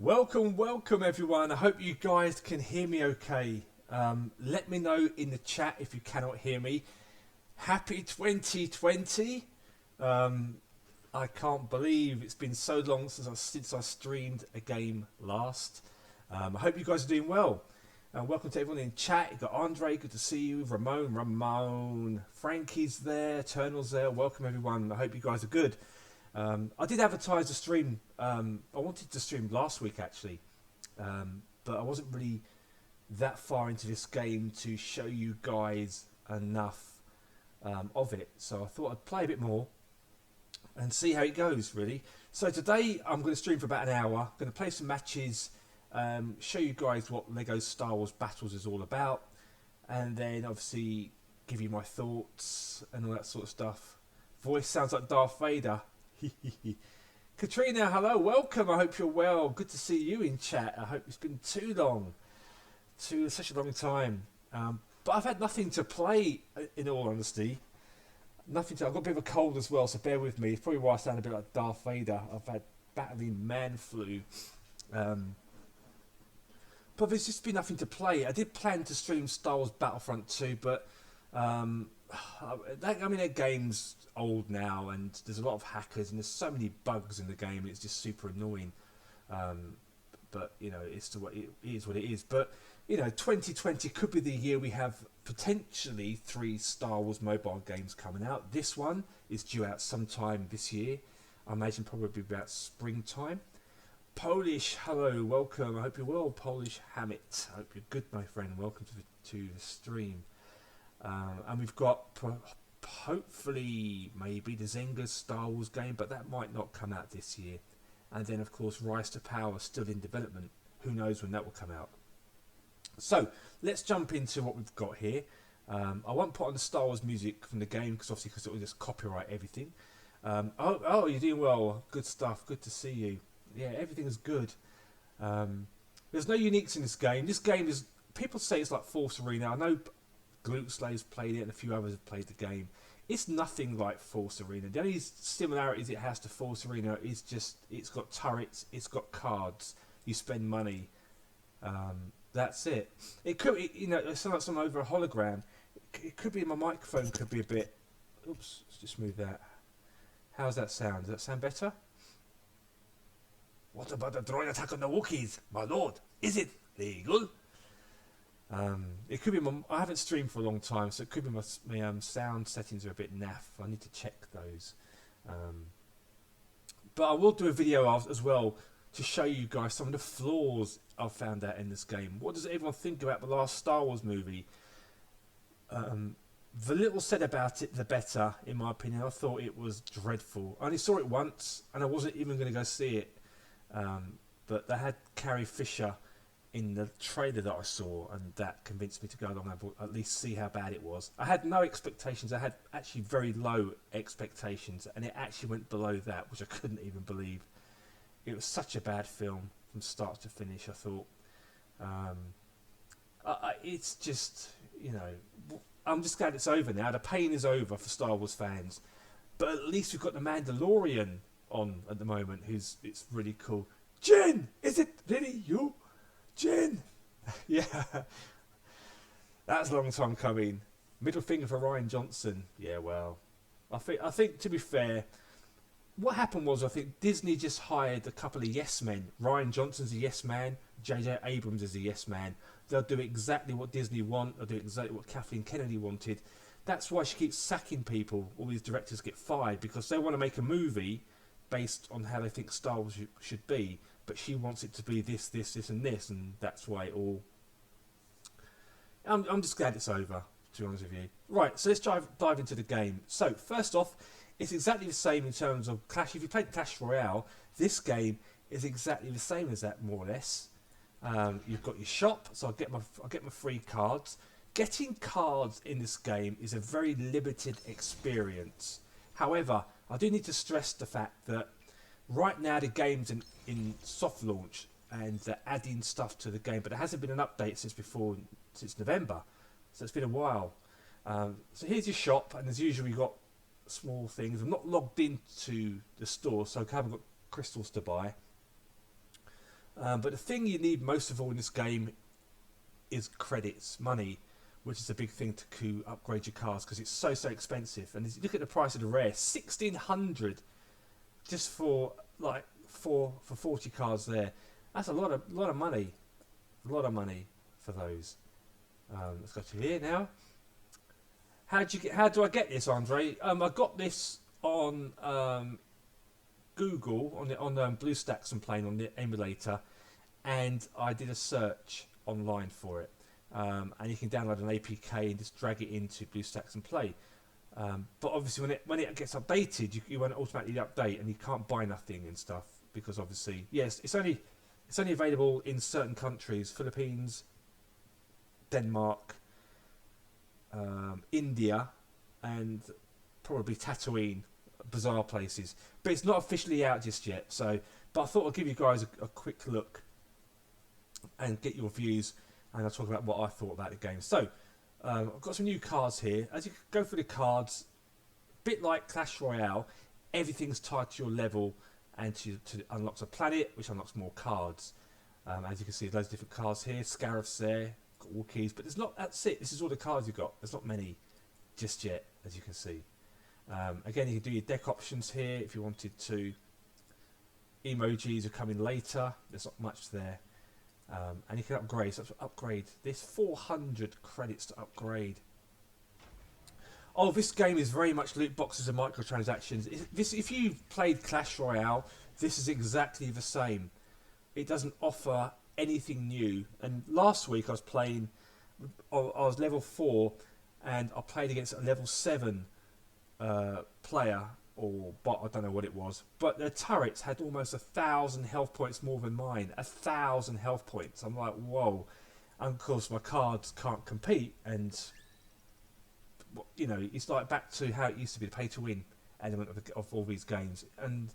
Welcome everyone. I hope you guys can hear me okay. Let me know in the chat if you cannot hear me. Happy 2020. I can't believe it's been so long since I streamed a game last. I hope you guys are doing well. Welcome to everyone in chat. You've got Andre, good to see you. Ramon. Frankie's there. Eternal's there. Welcome everyone. I hope you guys are good. I did advertise a stream. I wanted to stream last week actually, but I wasn't really that far into this game to show you guys enough of it. So I thought I'd play a bit more and see how it goes really. So today I'm going to stream for about an hour. I'm going to play some matches, show you guys what Lego Star Wars Battles is all about, and then obviously give you my thoughts and all that sort of stuff. Voice sounds like Darth Vader. Katrina, hello, welcome. I hope you're well. Good to see you in chat. I hope it's been such a long time. But I've had nothing to play, in all honesty. I've got a bit of a cold as well, so bear with me. It's probably why I sound a bit like Darth Vader. I've had battling man flu. But there's just been nothing to play. I did plan to stream Star Wars Battlefront 2, but that game's old now, and there's a lot of hackers, and there's so many bugs in the game. It's just super annoying. But you know, it is what it is. But you know, 2020 could be the year we have potentially 3 Star Wars mobile games coming out. This one is due out sometime this year. I imagine probably about springtime. Polish, hello, welcome. I hope you're well, Polish Hammett. I hope you're good, my friend. Welcome to the stream. And we've got hopefully maybe the Zynga Star Wars game, but that might not come out this year. And then of course Rise to Power still in development. Who knows when that will come out. So let's jump into what we've got here. I won't put on the Star Wars music from the game because it will just copyright everything. Oh, you're doing well. Good stuff. Good to see you. Yeah, everything is good. There's no uniques in this game. This game is, people say it's like Force Arena. I know Glute Slave's played it and a few others have played the game. It's nothing like Force Arena. The only similarities it has to Force Arena is just it's got turrets, it's got cards, you spend money. That's it. It could, it's like some over a hologram. It could be my microphone could be a bit. Oops, let's just move that. How's that sound? Does that sound better? What about the droid attack on the Wookiees, my lord? Is it legal? It could be I haven't streamed for a long time, so it could be my sound settings are a bit naff. I need to check those. But I will do a video as well to show you guys some of the flaws I've found out in this game. What does everyone think about the last Star Wars movie? The little said about it, the better, in my opinion. I thought it was dreadful. I only saw it once, and I wasn't even going to go see it. But they had Carrie Fisher in the trailer that I saw, and that convinced me to go along and at least see how bad it was. I had no expectations. I had actually very low expectations, and it actually went below that, which I couldn't even believe. It was such a bad film from start to finish, I thought. It's just, I'm just glad it's over now. The pain is over for Star Wars fans. But at least we've got the Mandalorian on at the moment, it's really cool. Jin, is it really you? Jin! Yeah. That's a long time coming. Middle finger for Rian Johnson. Yeah, well, I think to be fair, what happened was I think Disney just hired a couple of yes men. Rian Johnson's a yes man. J.J. Abrams is a yes man. They'll do exactly what Disney want. They'll do exactly what Kathleen Kennedy wanted. That's why she keeps sacking people. All these directors get fired because they want to make a movie based on how they think Star Wars should be, but she wants it to be this, and this, and that's why it all. I'm just glad it's over, to be honest with you. Right, so let's dive into the game. So first off, it's exactly the same in terms of Clash. If you played Clash Royale, this game is exactly the same as that, more or less. You've got your shop, so I'll get my free cards. Getting cards in this game is a very limited experience. However, I do need to stress the fact that right now the game's in soft launch and they're adding stuff to the game, but there hasn't been an update since November, so it's been a while. So here's your shop, and as usual you've got small things. I'm not logged into the store, so I haven't got crystals to buy. But the thing you need most of all in this game is credits, money, which is a big thing to upgrade your cars because it's so expensive. And as you look at the price of the rare, 1,600 just for like for 40 cars there. That's a lot of money, for those. Let's go to here now. How do I get this, Andre? I got this on Google on BlueStacks and playing on the emulator, and I did a search online for it. And you can download an APK and just drag it into BlueStacks and play. But obviously, when it gets updated, you won't automatically update, and you can't buy nothing and stuff because obviously, yes, it's only available in certain countries: Philippines, Denmark, India, and probably Tatooine, bizarre places. But it's not officially out just yet. So, but I thought I'd give you guys a quick look and get your views, and I'll talk about what I thought about the game. So, I've got some new cards here. As you go through the cards, a bit like Clash Royale, everything's tied to your level and to unlocks a planet, which unlocks more cards. As you can see, loads of different cards here. Scarabs there, got Wookiees, but there's not. That's it. This is all the cards you've got. There's not many just yet, as you can see. Again, you can do your deck options here if you wanted to. Emojis are coming later. There's not much there. And you can upgrade. So upgrade this 400 credits to upgrade. Oh, this game is very much loot boxes and microtransactions. If you've played Clash Royale, this is exactly the same. It doesn't offer anything new. And last week I was playing. I was level 4, and I played against a level 7 player, or bot, I don't know what it was, but their turrets had almost 1,000 health points more than mine. 1,000 health points. I'm like, whoa. And of course my cards can't compete, and you know, it's like back to how it used to be, the pay to win element of all these games, and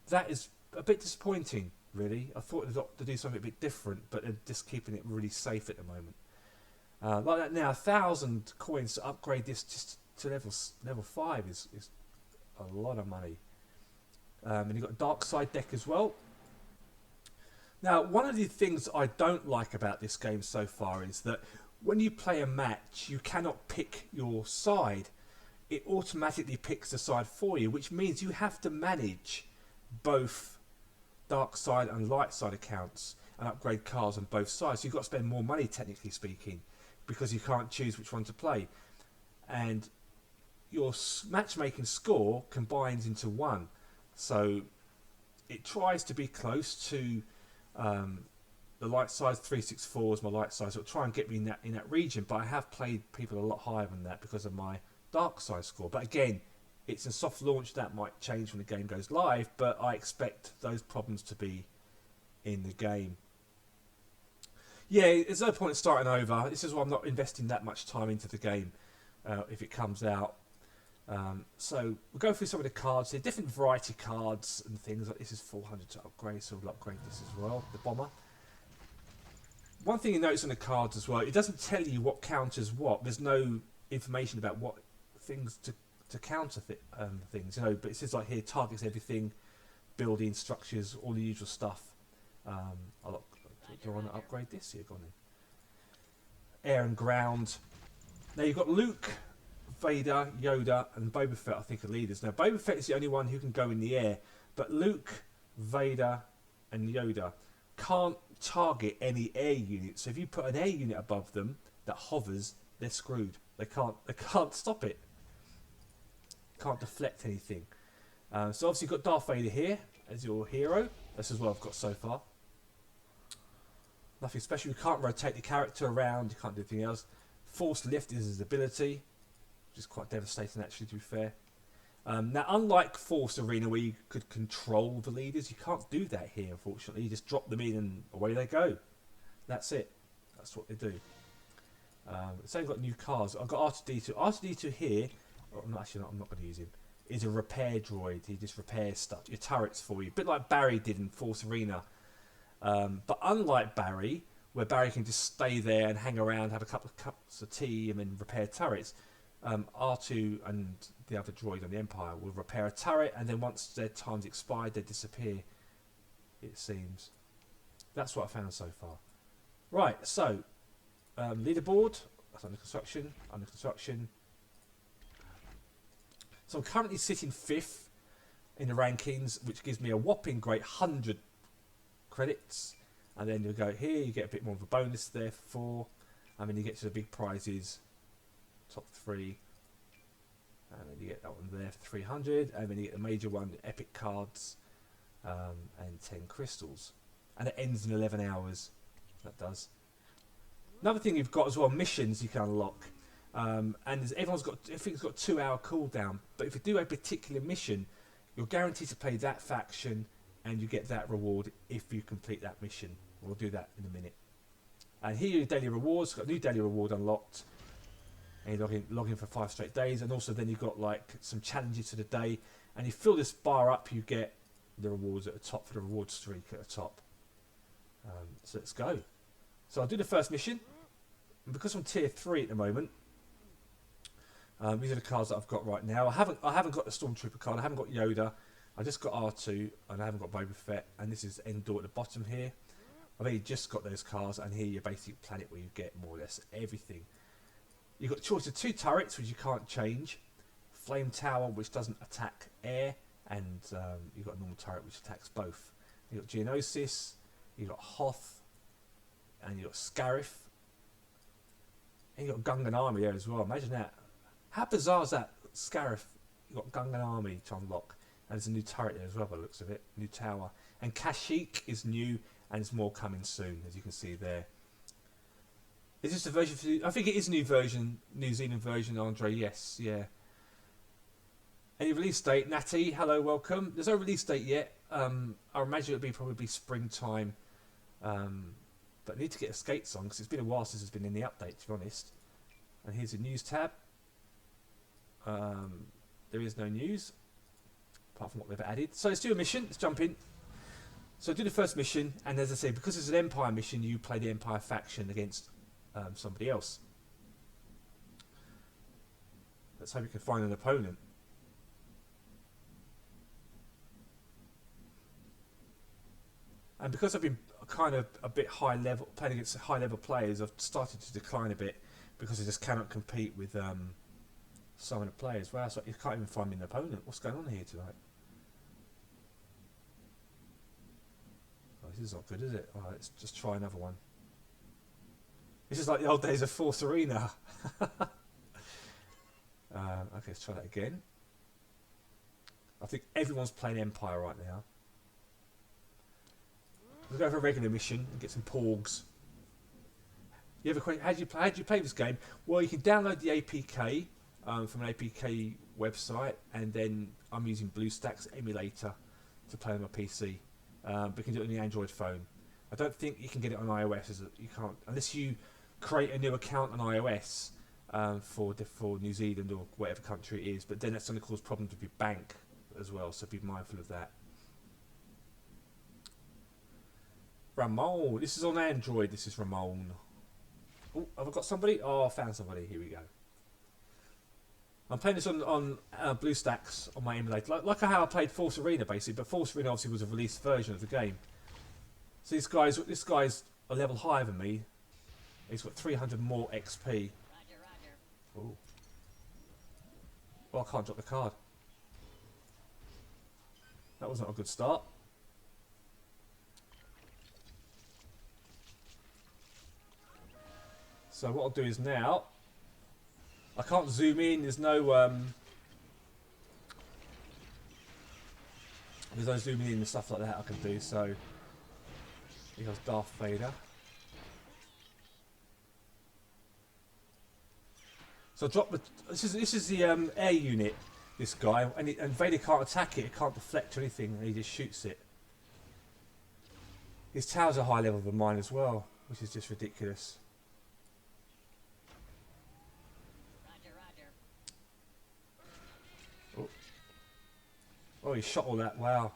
that is a bit disappointing, really. I thought they'd got to do something a bit different, but they're just keeping it really safe at the moment. Like that now, 1,000 coins to upgrade this just to level 5 is a lot of money. And you've got a dark side deck as well. Now, one of the things I don't like about this game so far is that when you play a match, you cannot pick your side. It automatically picks the side for you, which means you have to manage both dark side and light side accounts and upgrade cars on both sides. So you've got to spend more money, technically speaking, because you can't choose which one to play. And your matchmaking score combines into one, so it tries to be close to the light size. 364 is my light size. It'll try and get me in that region, but I have played people a lot higher than that because of my dark side score. But again, it's a soft launch. That might change when the game goes live, but I expect those problems to be in the game. Yeah, there's no point in starting over. This is why I'm not investing that much time into the game if it comes out. So we'll go through some of the cards here, different variety cards and things. Like this is 400 to upgrade, so we'll upgrade this as well, the bomber. One thing you notice on the cards as well, it doesn't tell you what counters what. There's no information about what things to counter things, you know. But it says like here, targets everything, building structures, all the usual stuff. Do you want to upgrade this here? Go on then. Air and ground. Now you've got Luke, Vader, Yoda, and Boba Fett, I think, are leaders. Now, Boba Fett is the only one who can go in the air, but Luke, Vader, and Yoda can't target any air units. So if you put an air unit above them that hovers, they're screwed. They can't stop it. Can't deflect anything. So obviously you've got Darth Vader here as your hero. This is what I've got so far. Nothing special. You can't rotate the character around. You can't do anything else. Force lift is his ability, which is quite devastating, actually, to be fair. Now, unlike Force Arena, where you could control the leaders, you can't do that here, unfortunately. You just drop them in and away they go. That's it. That's what they do. So I've got new cars. I've got R2-D2. R2-D2 here, I'm not going to use him, is a repair droid. He just repairs stuff, your turrets for you. A bit like Barry did in Force Arena. But unlike Barry, where Barry can just stay there and hang around, have a couple of cups of tea and then repair turrets, R2 and the other droid on the Empire will repair a turret, and then once their time's expired, they disappear, it seems. That's what I found so far. Right, so leaderboard. That's under construction. Under construction. So I'm currently sitting 5th in the rankings, which gives me a whopping great 100 credits. And then you go here, you get a bit more of a bonus there for 4. And then you get to the big prizes, top 3. And then you get that one there for 300. And then you get the major one, the epic cards, and 10 crystals. And it ends in 11 hours. That does. Another thing you've got as well, missions you can unlock. And everyone's got, I think it's got 2-hour cooldown. But if you do a particular mission, you're guaranteed to play that faction and you get that reward if you complete that mission. We'll do that in a minute. And here are your daily rewards. Got a new daily reward unlocked. And you log in for 5 straight days. And also then you've got like some challenges to the day. And you fill this bar up, you get the rewards at the top for the reward streak at the top. So let's go. So I'll do the first mission. And because I'm tier 3 at the moment, these are the cards that I've got right now. I haven't got the Stormtrooper card. I haven't got Yoda. I just got R2, and I haven't got Boba Fett. And this is Endor at the bottom here. I've only just got those cards, and here your basic planet where you get more or less everything. You've got choice of 2 turrets, which you can't change. Flame Tower, which doesn't attack air, and you've got a normal turret, which attacks both. You've got Geonosis, you've got Hoth, and you've got Scarif. And you've got Gungan Army there as well. Imagine that. How bizarre is that? Scarif, you've got Gungan Army to unlock. And there's a new turret there as well by the looks of it. New tower. And Kashyyyk is new, and there's more coming soon, as you can see there. Is this a version for... I think it is a new version, New Zealand version, Andre. Yes, yeah. Any release date? Natty, hello, welcome. There's no release date yet. I imagine it'll be probably springtime. But I need to get a skates on, because it's been a while since it's been in the update, to be honest. And here's the news tab. There is no news, apart from what they've added. So let's do a mission. Let's jump in. So do the first mission, and as I say, because it's an Empire mission, you play the Empire faction against somebody else. Let's hope you can find an opponent. And because I've been kind of a bit high level, playing against high level players, I've started to decline a bit because I just cannot compete with some of the players. Wow, so you can't even find me an opponent. What's going on here tonight? Oh, this is not good, is it? Alright, let's just try another one. This is like the old days of Force Arena. Okay, let's try that again. I think everyone's playing Empire right now. We'll go for a regular mission and get some porgs. You have a question? How do you play this game? Well, you can download the APK from an APK website, and then I'm using BlueStacks emulator to play on my PC. But you can do it on the Android phone. I don't think you can get it on iOS. You can't unless you create a new account on iOS for New Zealand or whatever country it is. But then that's going to cause problems with your bank as well. So be mindful of that. Ramon, this is on Android. This is Ramon. Oh, have I got somebody? Oh, I found somebody. Here we go. I'm playing this on BlueStacks on my emulator, like how I played Force Arena basically. But Force Arena obviously was a released version of the game. So this guy's a level higher than me. He's got 300 more XP. Roger, roger. Ooh. Well, I can't drop the card. That was not a good start. So what I'll do is now, I can't zoom in, there's no zooming in and stuff like that I can do, so here goes Darth Vader. So I drop the, this is the air unit, this guy, and Vader can't attack it, it can't deflect or anything, and he just shoots it. His towers are high level than mine as well, which is just ridiculous. Oh, he shot all that. Wow.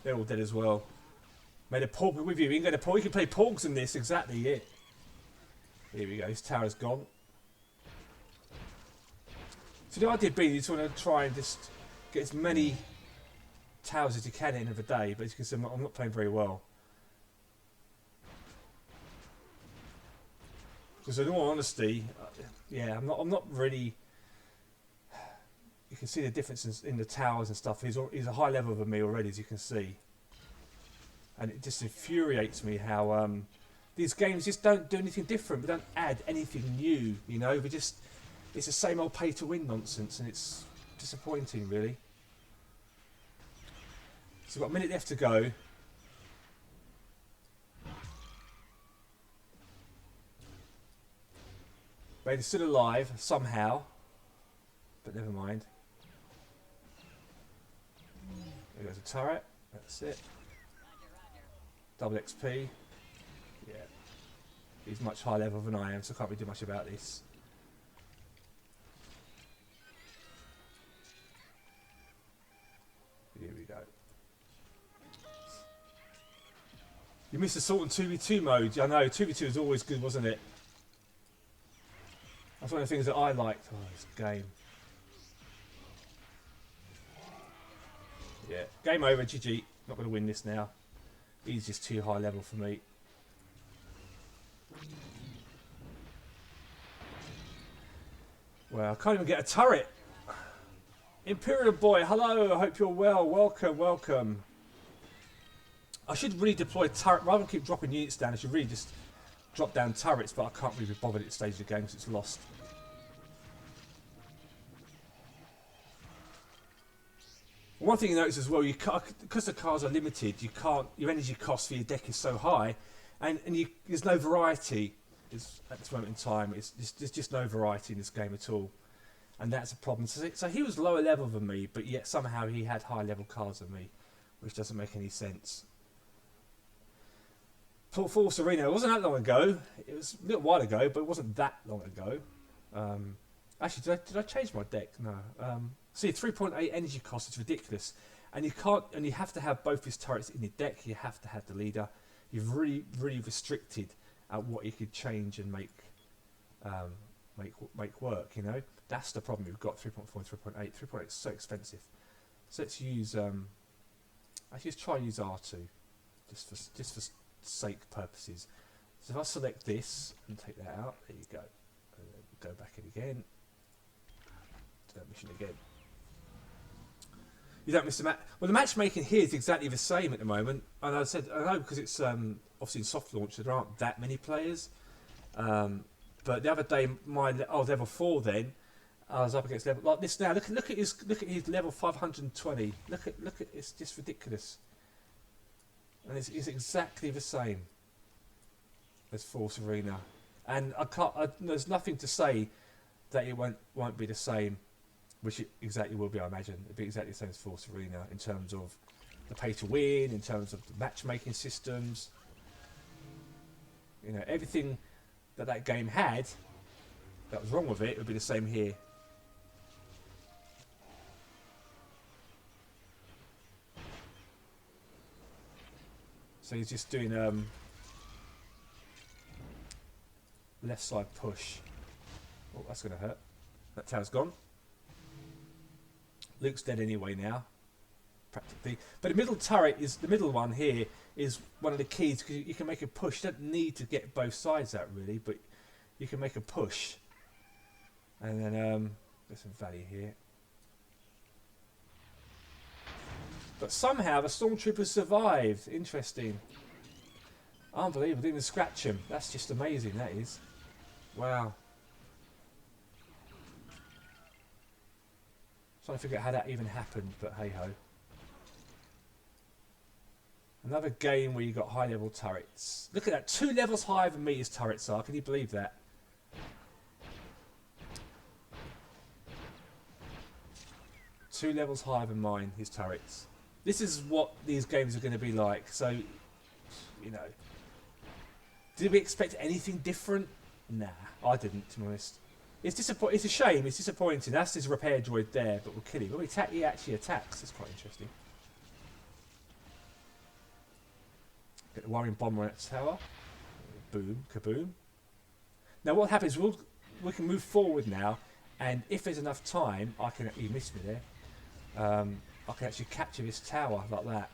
They're all dead as well. Made a porg with you. You can play porgs in this. Exactly it. Here we go. His tower's gone. So the idea being you just want to try and just get as many towers as you can in of a day. But as you can see, I'm not playing very well. Because in all honesty, yeah, I'm not really. You can see the difference in the towers and stuff. He's a high level of me already, as you can see, and it just infuriates me how these games just don't do anything different. We don't add anything new, you know. It's the same old pay to win nonsense, and it's disappointing, really. So we've got a minute left to go. Vader's still alive somehow, but never mind. There goes a turret. That's it. Double XP. Yeah. He's much higher level than I am, so I can't really do much about this. Here we go. You missed Assault and 2v2 mode. I know, 2v2 is always good, wasn't it? That's one of the things that I liked. Oh, this game. Yeah, game over, GG. Not going to win this now. He's just too high level for me. Well, I can't even get a turret. Imperial Boy, hello, I hope you're well. Welcome, welcome. I should really deploy turret, rather than keep dropping units down, I should really just drop down turrets, but I can't really be bothered at this stage of the game because it's lost. One thing you notice as well, you can't, because the cars are limited, you can't. Your energy cost for your deck is so high, and there's no variety. At this moment in time, there's just no variety in this game at all, and that's a problem. So he was lower level than me, but yet somehow he had higher level cars than me, which doesn't make any sense. Force Arena, it wasn't that long ago. It was a little while ago, but it wasn't that long ago. Actually, did I change my deck? No. See, 3.8 energy cost is ridiculous, and you have to have both his turrets in your deck. You have to have the leader. You've really restricted at what you could change and make work. You know, that's the problem. We've got 3.4 and 3.8. 3.8 is so expensive. So let's use. Let's try and use R2, just for sake purposes. So if I select this and take that out, there you go. And then go back in again. Do that mission again. You don't miss the match. Well, the matchmaking here is exactly the same at the moment. And I know because it's obviously in soft launch, there aren't that many players. But the other day, I was level 4 then. I was up against level like this now. Look at his level 520. Look at it's just ridiculous. And it's exactly the same as Force Arena. And there's nothing to say that it won't be the same. Which it exactly will be, I imagine. It'll be exactly the same as Force Arena in terms of the pay to win, in terms of the matchmaking systems. You know, everything that game had that was wrong with it would be the same here. So he's just doing left side push. Oh, that's going to hurt. That tower's gone. Luke's dead anyway now, practically. But the middle one here is one of the keys because you can make a push. You don't need to get both sides out really, but you can make a push. And then there's some value here. But somehow the Stormtroopers survived. Interesting. Unbelievable. Didn't even scratch him. That's just amazing, that is. Wow. Trying to figure out how that even happened, but hey ho. Another game where you got high level turrets. Look at that, 2 levels higher than me his turrets are. Can you believe that? Two levels higher than mine, his turrets. This is what these games are going to be like. So, you know, did we expect anything different? Nah, I didn't, to be honest. It's a shame. It's disappointing. That's his repair droid there, but we'll kill him. When he actually attacks. It's quite interesting. Get the wiring bomber on that tower. Boom, kaboom. Now what happens? We can move forward now, and if there's enough time, you missed me there. I can actually capture this tower like that.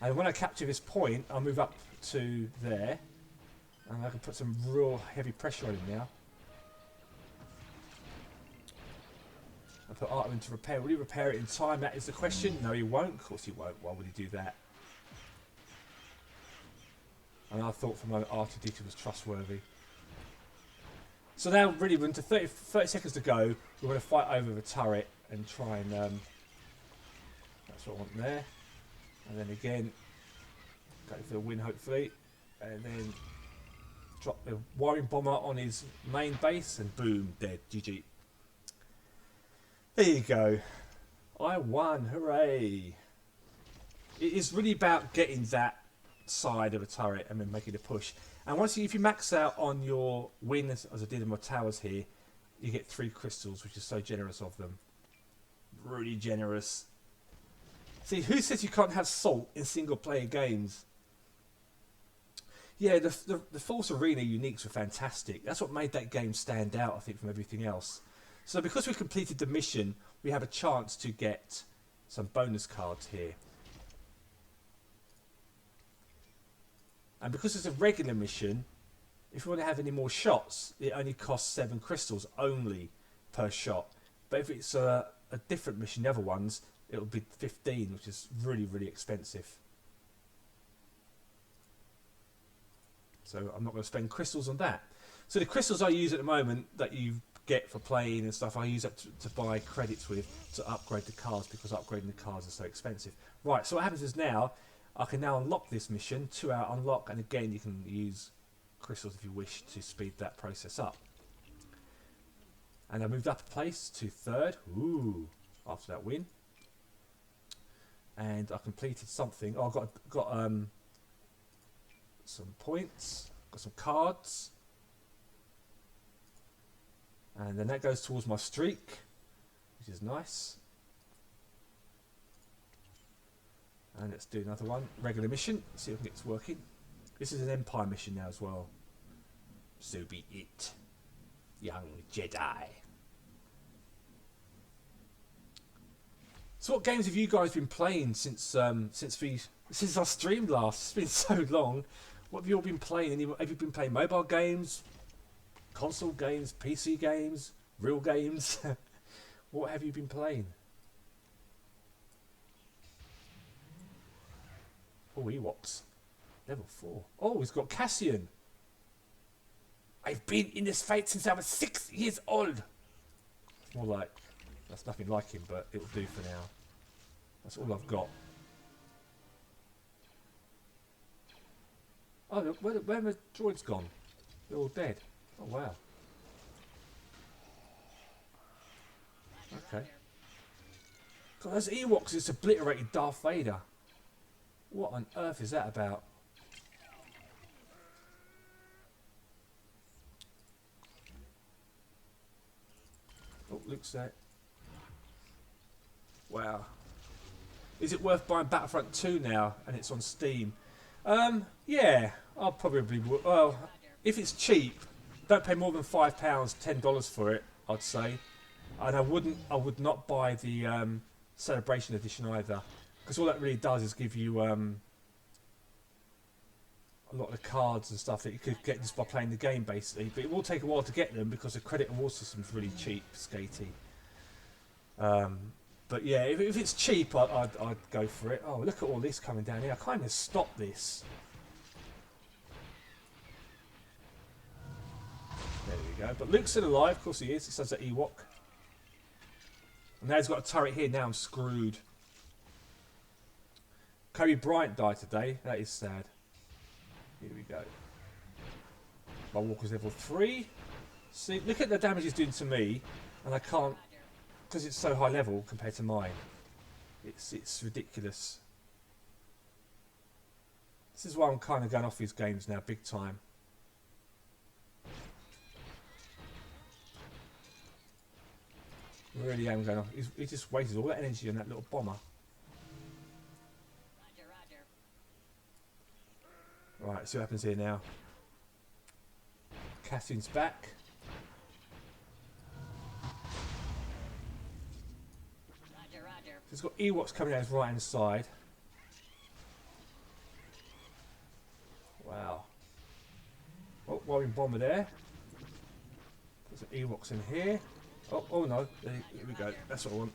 And when I capture this point, I'll move up to there, And I can put some real heavy pressure on him now. I put Artem into repair. Will he repair it in time? That is the question. No, he won't. Of course he won't. Why would he do that? And I thought for a moment R2D2 was trustworthy. So now really we're into 30 seconds to go. We're going to fight over the turret and try and... that's what I want there. And then again, go for the win hopefully. And then drop the wiring bomber on his main base and boom, dead. GG. There you go. I won. Hooray. It is really about getting that side of a turret and then making a push. And once if you max out on your win, as I did in my towers here, you get 3 crystals, which is so generous of them. Really generous. See, who says you can't have salt in single player games? Yeah, the Force Arena uniques were fantastic. That's what made that game stand out, I think, from everything else. So because we've completed the mission, we have a chance to get some bonus cards here. And because it's a regular mission, if you want to have any more shots, it only costs 7 crystals only per shot. But if it's a different mission, the other ones, it'll be 15, which is really, really expensive. So I'm not going to spend crystals on that. So the crystals I use at the moment that you get for playing and stuff, I use that to buy credits with to upgrade the cars, because upgrading the cars is so expensive. Right, so what happens is now, I can now unlock this mission, 2-hour unlock, and again you can use crystals if you wish to speed that process up. And I moved up a place to 3rd, ooh, after that win. And I completed something. Oh, I got some points, got some cards. And then that goes towards my streak, which is nice. And let's do another one, regular mission, see if it's working. This is an Empire mission now as well. So be it, young Jedi. So what games have you guys been playing since I streamed last? It's been so long. What have you all been playing? Have you been playing mobile games, console games, PC games, real games? What have you been playing? Oh, Ewoks. Level 4. Oh, he's got Cassian. I've been in this fight since I was 6 years old. It's more like, that's nothing like him, but it'll do for now. That's all I've got. Oh, where have the droids gone? They're all dead. Oh, wow. Okay. God, those Ewoks just obliterated Darth Vader. What on earth is that about? Oh, Luke's there. Wow. Is it worth buying Battlefront 2 now and it's on Steam? Yeah, I'll probably... Well, if it's cheap, don't pay more than £5, $10 for it, I'd say. And I would not buy the Celebration Edition either. Because all that really does is give you a lot of the cards and stuff that you could get just by playing the game, basically. But it will take a while to get them because the credit and war system's really cheap, skatey. But yeah, if it's cheap, I'd go for it. Oh, look at all this coming down here. I kind of stop this. There we go. But Luke's still alive, of course he is. He says that Ewok. And now he's got a turret here. Now I'm screwed. Kobe Bryant died today. That is sad. Here we go. My walker's level 3. See, look at the damage he's doing to me, and I can't, because it's so high level compared to mine. It's ridiculous. This is why I'm kind of going off these games now, big time. Really am going off. He just wasted all that energy on that little bomber. Right, see what happens here now. Cassian's back. He's got Ewoks coming out his right hand side. Wow. firing bomber there. There's some Ewoks in here. Oh no, here we go. That's what I want.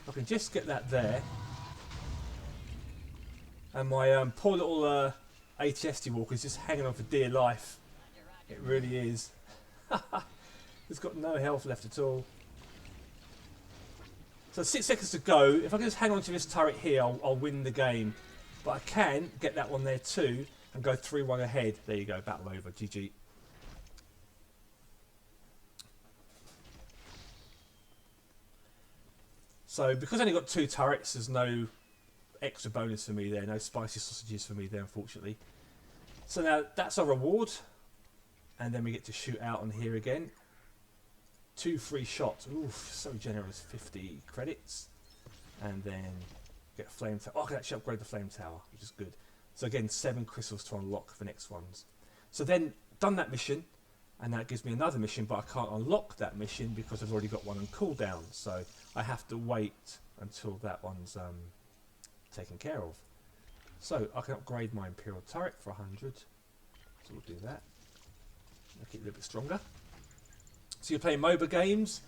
I can just get that there. And my poor little ATST walker is just hanging on for dear life. It really is. It's got no health left at all. So 6 seconds to go. If I can just hang on to this turret here, I'll win the game. But I can get that one there too and go 3-1 ahead. There you go, battle over. GG. So because I only got 2 turrets, there's no extra bonus for me there. No spicy sausages for me there, unfortunately. So now that's our reward. And then we get to shoot out on here again. 2 free shots. Oof, so generous. 50 credits. And then get a flame tower. Oh, I can actually upgrade the flame tower, which is good. So again, 7 crystals to unlock the next ones. So then, done that mission. And that gives me another mission, but I can't unlock that mission because I've already got one on cooldown. So I have to wait until that one's taken care of. So I can upgrade my Imperial turret for 100. So we'll do that. Make it a little bit stronger. So you're playing MOBA games.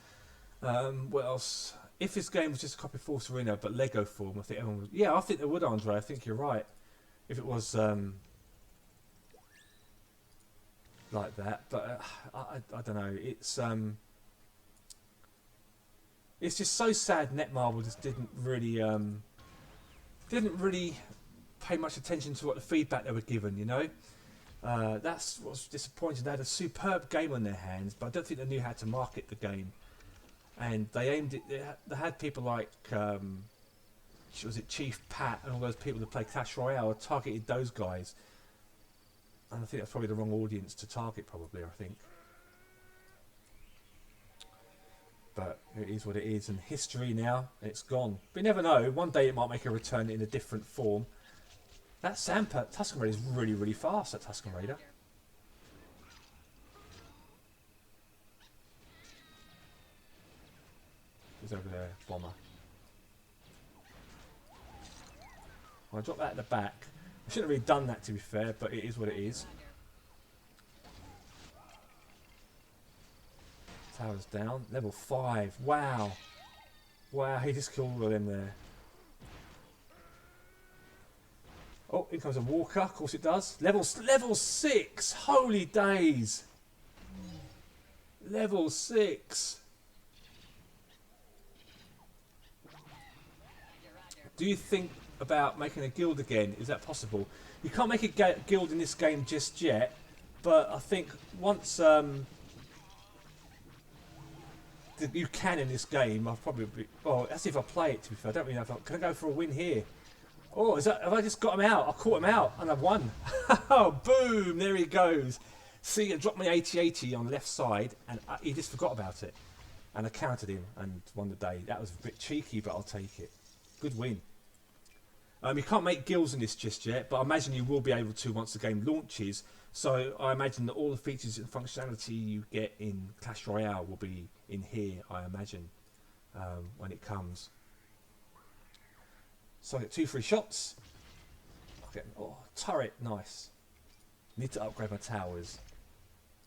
What else? If this game was just a copy of Force Arena but Lego form, I think everyone would. Yeah, I think they would, Andre. I think you're right. If it was like that, but I don't know. It's just so sad. Netmarble just didn't really pay much attention to what the feedback they were given. You know. That's what's disappointing. They had a superb game on their hands, but I don't think they knew how to market the game. And they aimed it. They had people like, was it Chief Pat and all those people that play Clash Royale targeted those guys. And I think that's probably the wrong audience to target. Probably, I think. But it is what it is, and history now. It's gone. But you never know. One day it might make a return in a different form. That Tusken Raider is really, really fast, that Tusken Raider. He's over there, bomber. I'll drop that at the back. I shouldn't have really done that, to be fair, but it is what it is. Tower's down. Level 5. Wow. Wow, he just killed all of them there. Oh, here comes a walker. Of course it does. Level 6. Holy days. Level 6. Do you think about making a guild again? Is that possible? You can't make a guild in this game just yet, but I think once you can in this game, I'll probably be, well, that's if I play it, to be fair. I don't really know if can I go for a win here? Oh, have I just got him out? I caught him out and I've won. Oh, boom, there he goes. See, I dropped my 80-80 on the left side and he just forgot about it. And I countered him and won the day. That was a bit cheeky, but I'll take it. Good win. You can't make guilds in this just yet, but I imagine you will be able to once the game launches. So I imagine that all the features and functionality you get in Clash Royale will be in here, I imagine, when it comes. So I get 2 free shots. Turret, nice. Need to upgrade my towers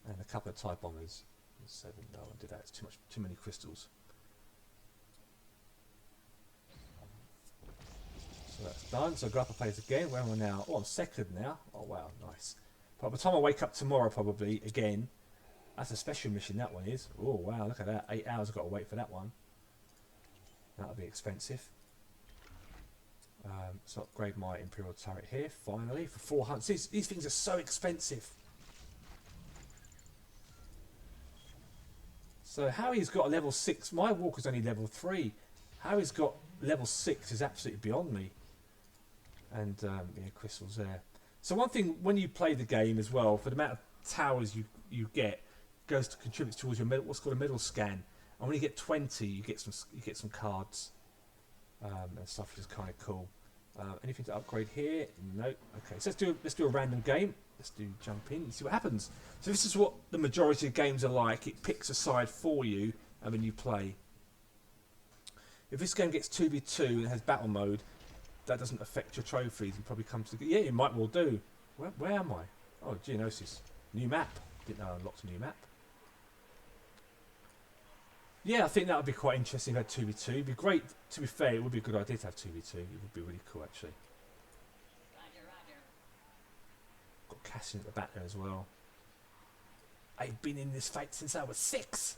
and a couple of TIE bombers. 7, no, I won't do that. It's too many crystals. So that's done. So I go up and play it again. Where am I now? Oh, I'm second now. Oh wow, nice. But by the time I wake up tomorrow, probably again. That's a special mission. That one is. Oh wow, look at that. 8 hours. I've got to wait for that one. That'll be expensive. So upgrade my Imperial turret here, finally, for 400. These things are so expensive. So how he's got a level 6, my walker's only level 3. How he's got level 6 is absolutely beyond me. And, yeah, crystals there. So one thing, when you play the game as well, for the amount of towers you get, contributes towards your medal, what's called a medal scan. And when you get 20, you get some cards. And stuff, which is kind of cool. Anything to upgrade here? No. Okay, so let's do a random game. Let's jump in and see what happens. So this is what the majority of games are like. It picks a side for you, and then you play. If this game gets 2v2 and has battle mode, that doesn't affect your trophies. You probably come to yeah, it might well do. Where am I? Oh, Geonosis. New map. Didn't know I unlocked a new map. Yeah, I think that would be quite interesting if we had 2v2. It'd be great, to be fair, it would be a good idea to have 2v2. It would be really cool, actually. Got Cassian at the back there as well. I've been in this fight since I was 6!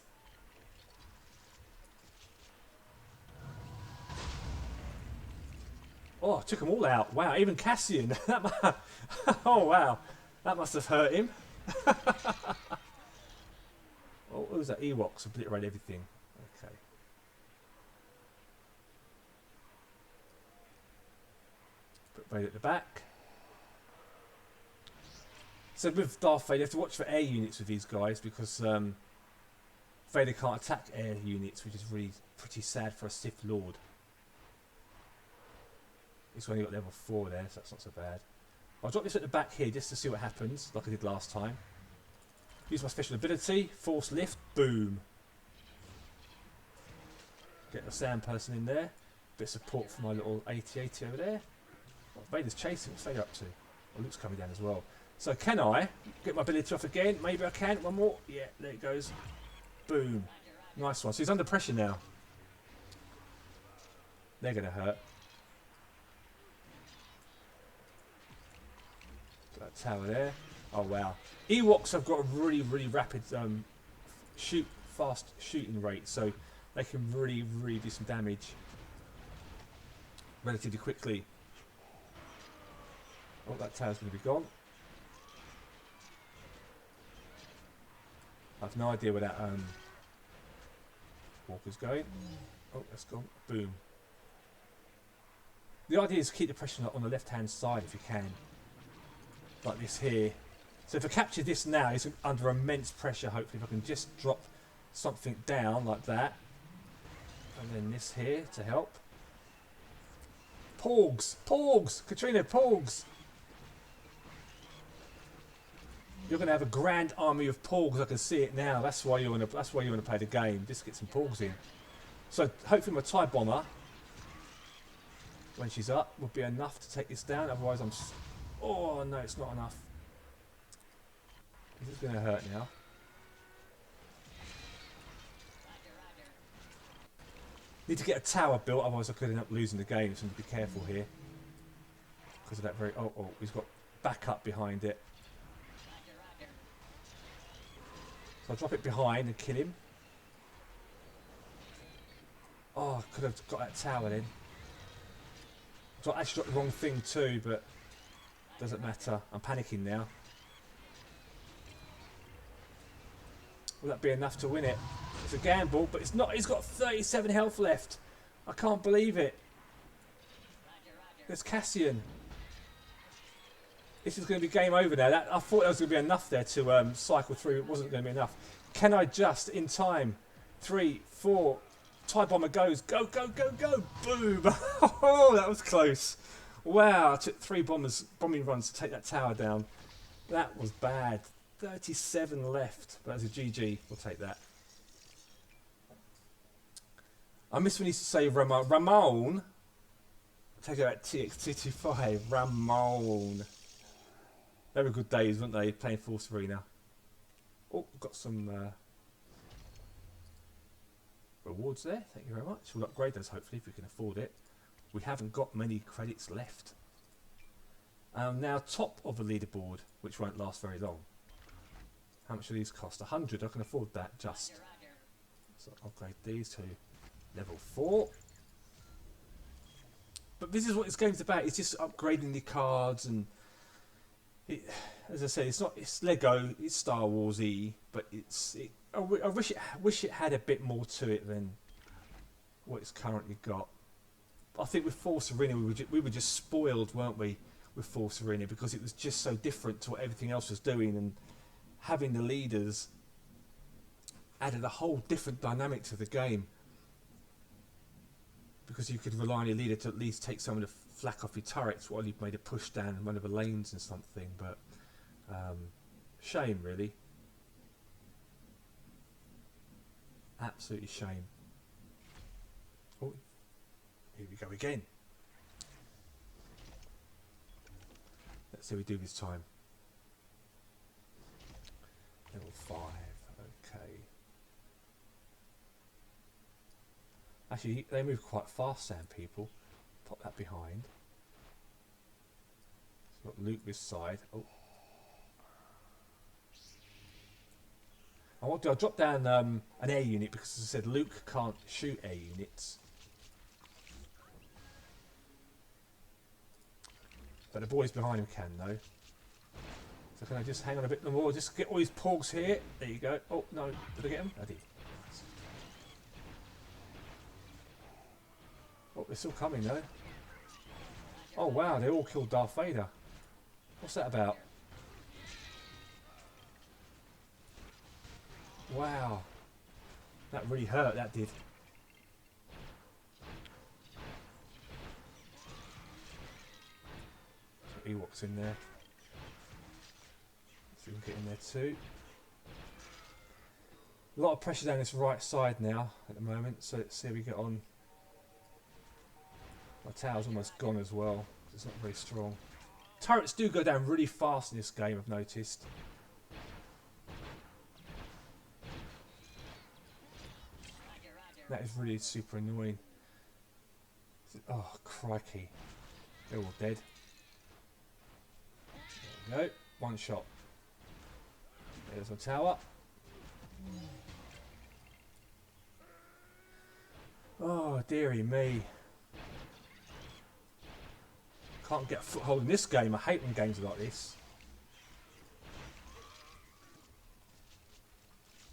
Oh, I took them all out. Wow, even Cassian. Oh, wow. That must have hurt him. Oh, what was that? Ewoks obliterate everything. Okay. Put Vader at the back. So with Darth Vader, you have to watch for air units with these guys because Vader can't attack air units, which is really pretty sad for a Sith Lord. He's only got level 4 there, so that's not so bad. I'll drop this at the back here just to see what happens, like I did last time. Use my special ability, Force Lift, boom. Get the sand person in there. Bit of support for my little AT-AT over there. Oh, Vader's chasing, what's Vader up to? Oh, Luke's coming down as well. So can I get my ability off again? Maybe I can. One more. Yeah, there it goes. Boom. Nice one. So he's under pressure now. They're going to hurt. That tower there. Oh wow. Ewoks have got a really, really rapid fast shooting rate, so they can really, really do some damage relatively quickly. Oh, that tower's going to be gone. I have no idea where that walker's going. Oh, that's gone. Boom. The idea is to keep the pressure on the left-hand side if you can. Like this here. So if I capture this now, it's under immense pressure. Hopefully if I can just drop something down like that. And then this here to help. Porgs! Porgs! Katrina, Porgs! You're going to have a grand army of Porgs. I can see it now. That's why you want to play the game. Just get some Porgs in. So hopefully my TIE bomber, when she's up, will be enough to take this down. Otherwise I'm... Oh no, it's not enough. This is going to hurt now. Need to get a tower built, otherwise I could end up losing the game. So I need to be careful here. Because of that very... Oh, he's got backup behind it. So I'll drop it behind and kill him. Oh, I could have got that tower then. So I actually got the wrong thing too, but... Doesn't matter. I'm panicking now. Will that be enough to win it? It's a gamble, but it's not. He's got 37 health left. I can't believe it. There's Cassian. This is going to be game over now. I thought there was going to be enough there to cycle through. It wasn't going to be enough. Can I just, in time? 3, 4. TIE bomber goes. Go, go, go, go. Boom. Oh, that was close. Wow, I took 3 bombing runs to take that tower down. That was bad. 37 left. That's a GG. We'll take that. I miss when he used to say Ramon. Ramon. Take it back TX225. Ramon. They were good days, weren't they? Playing Force Arena. Oh, got some rewards there. Thank you very much. We'll upgrade those hopefully if we can afford it. We haven't got many credits left. Now top of the leaderboard, which won't last very long. How much do these cost? 100. I can afford that just. So I'll upgrade these to level 4. But this is what this game's about. It's just upgrading the cards and as I said, it's Lego, it's Star Wars-y, but I wish it had a bit more to it than what it's currently got. I think with Force Arena we were just spoiled, weren't we, with Force Arena, because it was just so different to what everything else was doing, and having the leaders added a whole different dynamic to the game, because you could rely on your leader to at least take some of the flak off your turrets while you made a push down one of the lanes and something. But shame, really. Absolutely shame. Oh, here we go again. Let's see how we do this time. Level 5. Okay. Actually, they move quite fast, sand people. Pop that behind. So got Luke this side. Oh. I'll drop down an air unit because, as I said, Luke can't shoot air units. But the boys behind him can, though. So can I just hang on a bit more? Just get all these porgs here. There you go. Oh, no. Did I get him? I did. Oh, they're still coming, though. Oh, wow. They all killed Darth Vader. What's that about? Wow. That really hurt, that did. So Ewok's in there. Let's see if we can get in there too. A lot of pressure down this right side now at the moment, so let's see how we get on. My tower's almost gone as well. It's not very strong. Turrets do go down really fast in this game, I've noticed. That is really super annoying. Oh, crikey. They're all dead. There we go. One shot. There's a tower. Oh, dearie me. Can't get a foothold in this game. I hate when games are like this.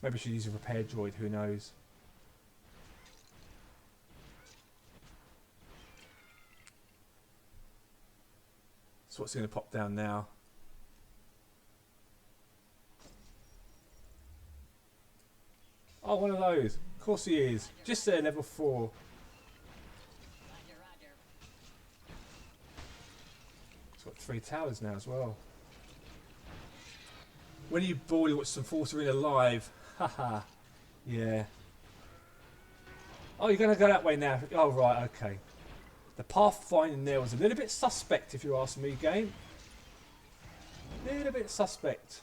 Maybe I should use a repair droid, who knows. So what's going to pop down now? Oh, one of those. Of course he is. Just there, level 4. It's got 3 towers now as well. When are you bored, you watch some Force Arena live. Haha. Yeah. Oh, you're going to go that way now. Oh, right, okay. The pathfinding there was a little bit suspect, if you ask me, game. A little bit suspect.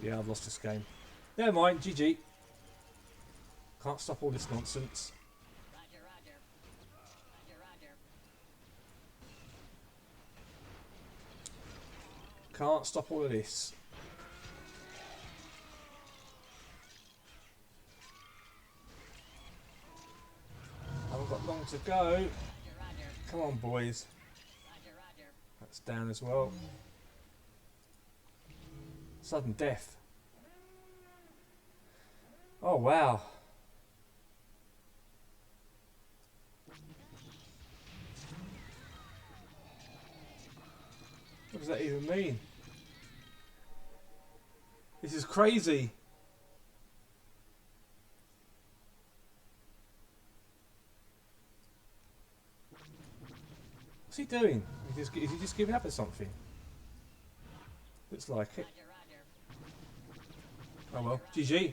Yeah, I've lost this game. Never mind, GG. Can't stop all this nonsense. Roger, roger. Roger, roger. Can't stop all of this. Haven't got long to go. Roger, roger. Come on, boys. Roger, roger. That's down as well. Sudden death. Oh, wow. What does that even mean? This is crazy. What's he doing? Is he just giving up or something? Looks like it. Roger, roger. Oh well, GG.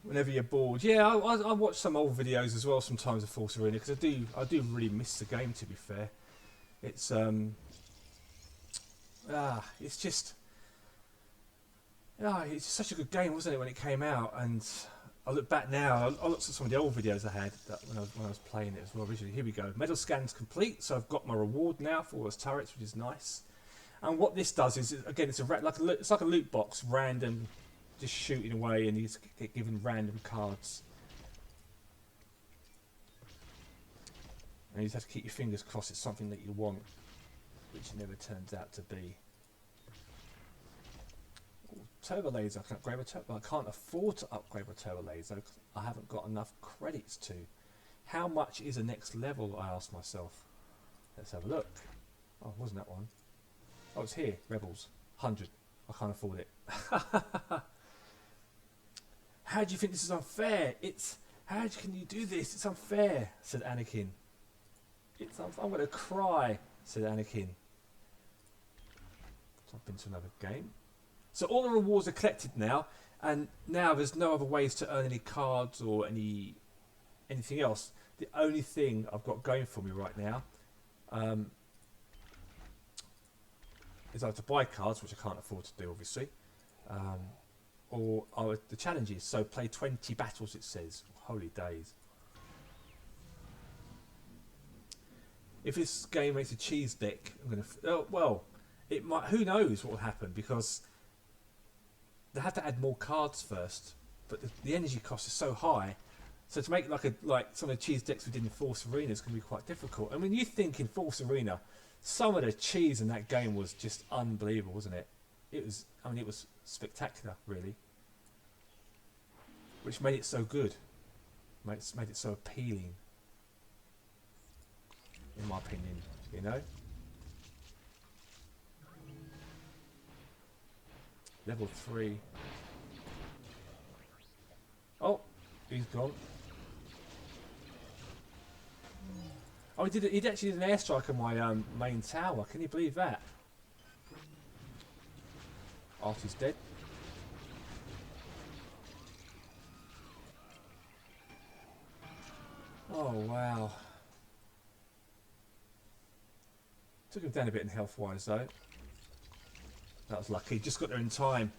Whenever you're bored, yeah, I watch some old videos as well sometimes of Force Arena because I do really miss the game. To be fair, it's it's just it's such a good game, wasn't it, when it came out? And I look back now, I looked at some of the old videos I had when I was playing it as well originally. Here we go, medal scan's complete, so I've got my reward now for all those turrets, which is nice. And what this does is, again, it's like a loot box, random. Just shooting away, and you just get given random cards. And you just have to keep your fingers crossed it's something that you want, which never turns out to be. Ooh, turbo laser, I can upgrade my turbo. I can't afford to upgrade my turbo laser because I haven't got enough credits to. How much is the next level, I asked myself. Let's have a look. Oh, wasn't that one? Oh, it's here, Rebels. 100. I can't afford it. How do you think this is unfair? How can you do this? It's unfair, said Anakin. I'm going to cry, said Anakin. Jump into another game. So all the rewards are collected now, and now there's no other ways to earn any cards or anything else. The only thing I've got going for me right now is either to buy cards, which I can't afford to do, obviously, or the challenges. So play 20 battles, it says. Holy days. If this game makes a cheese deck, I'm going to... Oh, well, it might... Who knows what will happen, because they have to add more cards first, but the energy cost is so high. So to make like some of the cheese decks we did in Force Arena is going to be quite difficult. I mean, you think in Force Arena, some of the cheese in that game was just unbelievable, wasn't it? It was... I mean, it was spectacular, really. Which made it so good. Made it so appealing. In my opinion, you know. Level 3. Oh, he's gone. Oh, he actually did an airstrike on my main tower. Can you believe that? Artie's dead. Oh wow. Took him down a bit in health-wise, though. That was lucky. Just got there in time.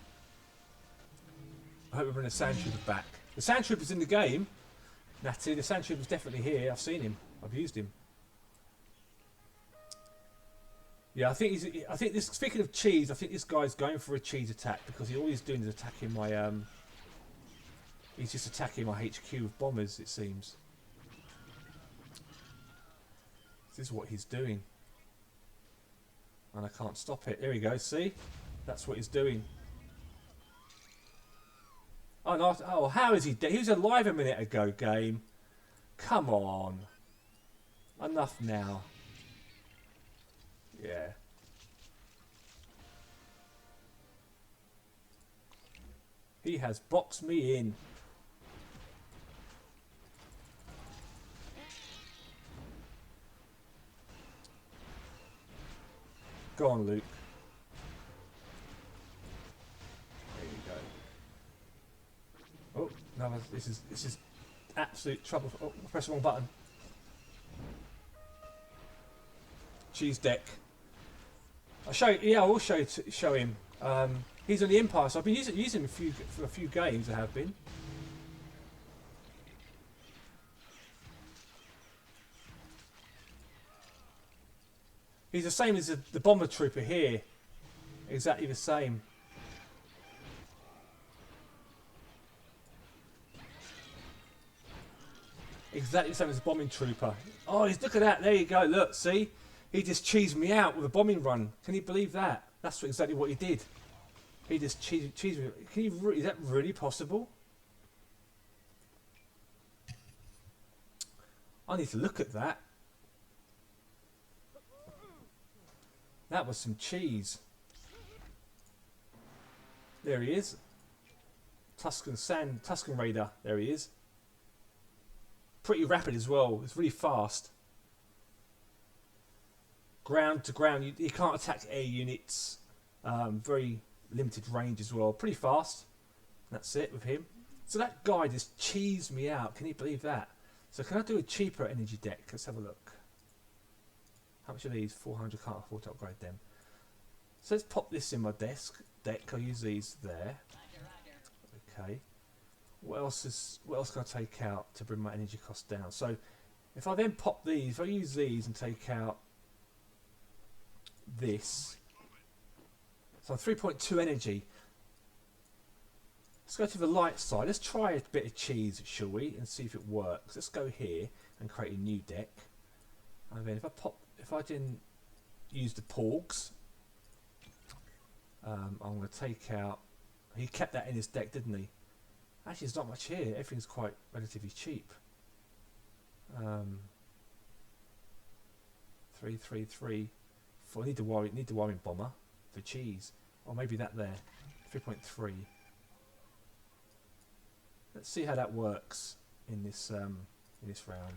I hope we bring the Sand Trooper back. The Sand Trooper's in the game. Natty, the Sand Trooper's definitely here. I've seen him. I've used him. Yeah, I think this. Speaking of cheese, I think this guy's going for a cheese attack because all he's doing is attacking my. He's just attacking my HQ with bombers. It seems. This is what he's doing. And I can't stop it. Here we go, see? That's what he's doing. Oh, no, oh, how is he dead? He was alive a minute ago, game. Come on. Enough now. Yeah. He has boxed me in. Go on, Luke. There you go. Oh no! This is absolute trouble. Oh, I pressed the wrong button. Cheese deck. I'll show you. Yeah, I will show him. He's on the Empire, so I've been using him for a few games. I have been. He's the same as the bomber trooper here. Exactly the same. Exactly the same as the bombing trooper. Oh, look at that. There you go. Look, see? He just cheesed me out with a bombing run. Can you believe that? That's exactly what he did. He just cheesed me. Is that really possible? I need to look at that. That was some cheese. There he is. Tusken Raider. There he is. Pretty rapid as well. It's really fast. Ground to ground. You can't attack air units. Very limited range as well. Pretty fast. That's it with him. So that guy just cheesed me out. Can you believe that? So can I do a cheaper energy deck? Let's have a look. How much are these? 400. Can't afford to upgrade them. So let's pop this in my deck. I'll use these there. Okay. What else can I take out to bring my energy cost down? So if I then pop these, if I use these and take out this, so I'm 3.2 energy. Let's go to the light side. Let's try a bit of cheese, shall we, and see if it works. Let's go here and create a new deck. And then if I didn't use the porgs, I'm going to take out. He kept that in his deck, didn't he? Actually, there's not much here. Everything's quite relatively cheap. 333. Need the warring bomber for cheese, or maybe that there. 3.3. Let's see how that works in this round.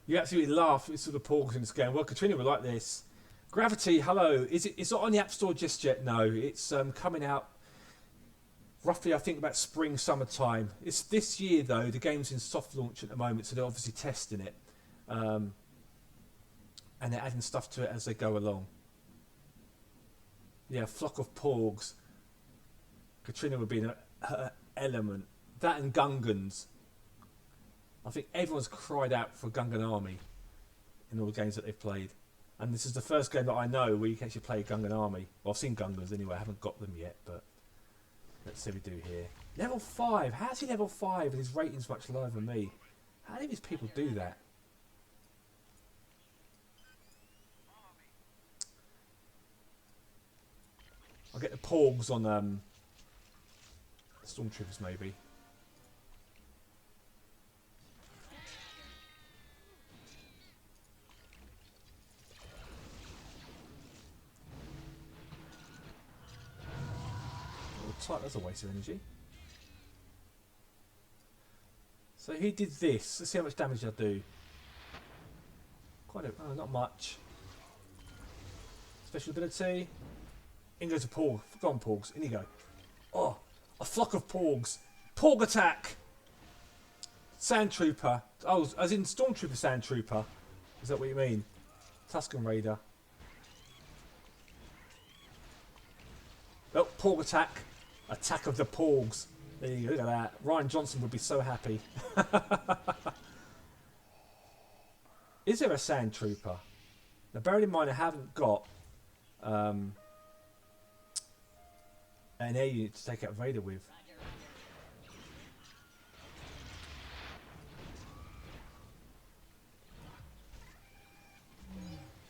You absolutely laugh at sort of porgs in this game. Well, Katrina would like this. Gravity, hello. It's not on the App Store just yet. No, it's coming out roughly, I think, about spring, summertime. It's this year though. The game's in soft launch at the moment, so they're obviously testing it. and they're adding stuff to it as they go along. Yeah, flock of porgs. Katrina would be in her element. That and Gungans. I think everyone's cried out for a Gungan army in all the games that they've played. And this is the first game that I know where you can actually play a Gungan army. Well, I've seen Gungans anyway, I haven't got them yet, but let's see what we do here. Level 5. How's he level 5 and his rating's much lower than me? How do these people do that? I'll get the porgs on stormtroopers maybe. Oh, that's a waste of energy. So he did this. Let's see how much damage I do. Quite a, oh, not much. Special ability. In goes a porg. Go on, porgs. In you go. Oh, a flock of porgs. Porg attack. Sand trooper. Oh, as in stormtrooper sand trooper. Is that what you mean? Tusken Raider. Oh, porg attack. Attack of the porgs. There you go. Look at that. Ryan Johnson would be so happy. Is there a sand trooper? Now, bearing in mind, I haven't got an air unit to take out Vader with.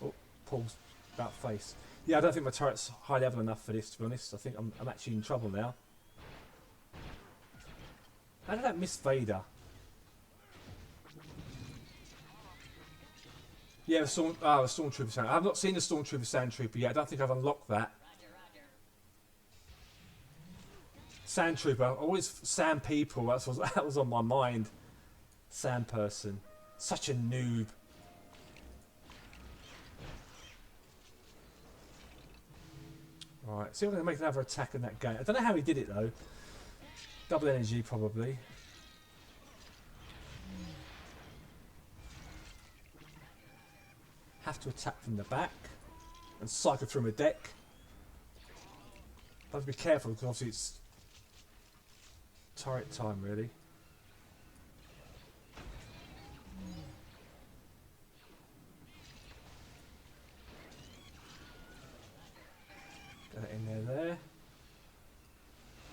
Oh, Paul's about face. Yeah, I don't think my turret's high level enough for this, to be honest. I think I'm actually in trouble now. How did that miss Vader? Yeah, the Stormtrooper Sand. I've not seen the Stormtrooper Sand Trooper yet. I don't think I've unlocked that. Sand Trooper. Always sand people. That was on my mind. Sand person. Such a noob. Right, see if I'm going to make another attack in that game. I don't know how he did it though. Double energy probably. Have to attack from the back and cycle through my deck. I have to be careful because obviously it's turret time really. Get it in there.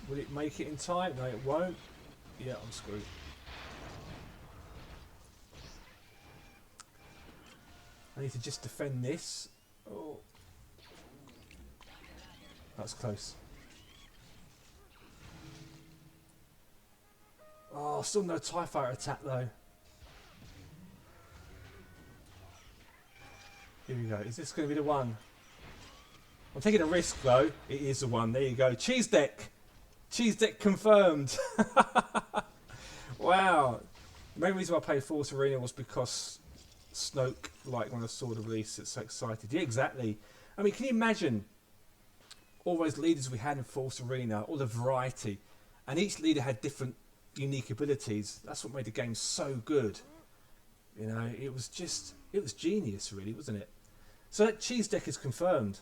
Will it make it in time? No, it won't. Yeah, I'm screwed. I need to just defend this. Oh, that's close. Oh, still no TIE fighter attack though. Here we go. Is this going to be the one? I'm taking a risk though. It is the one. There you go. Cheese deck. Cheese deck confirmed. Wow. The main reason I played Force Arena was because Snoke, like when I saw the release, it's so excited. Yeah, exactly. I mean, can you imagine all those leaders we had in Force Arena, all the variety, and each leader had different unique abilities. That's what made the game so good. You know, it was genius really, wasn't it? So that cheese deck is confirmed.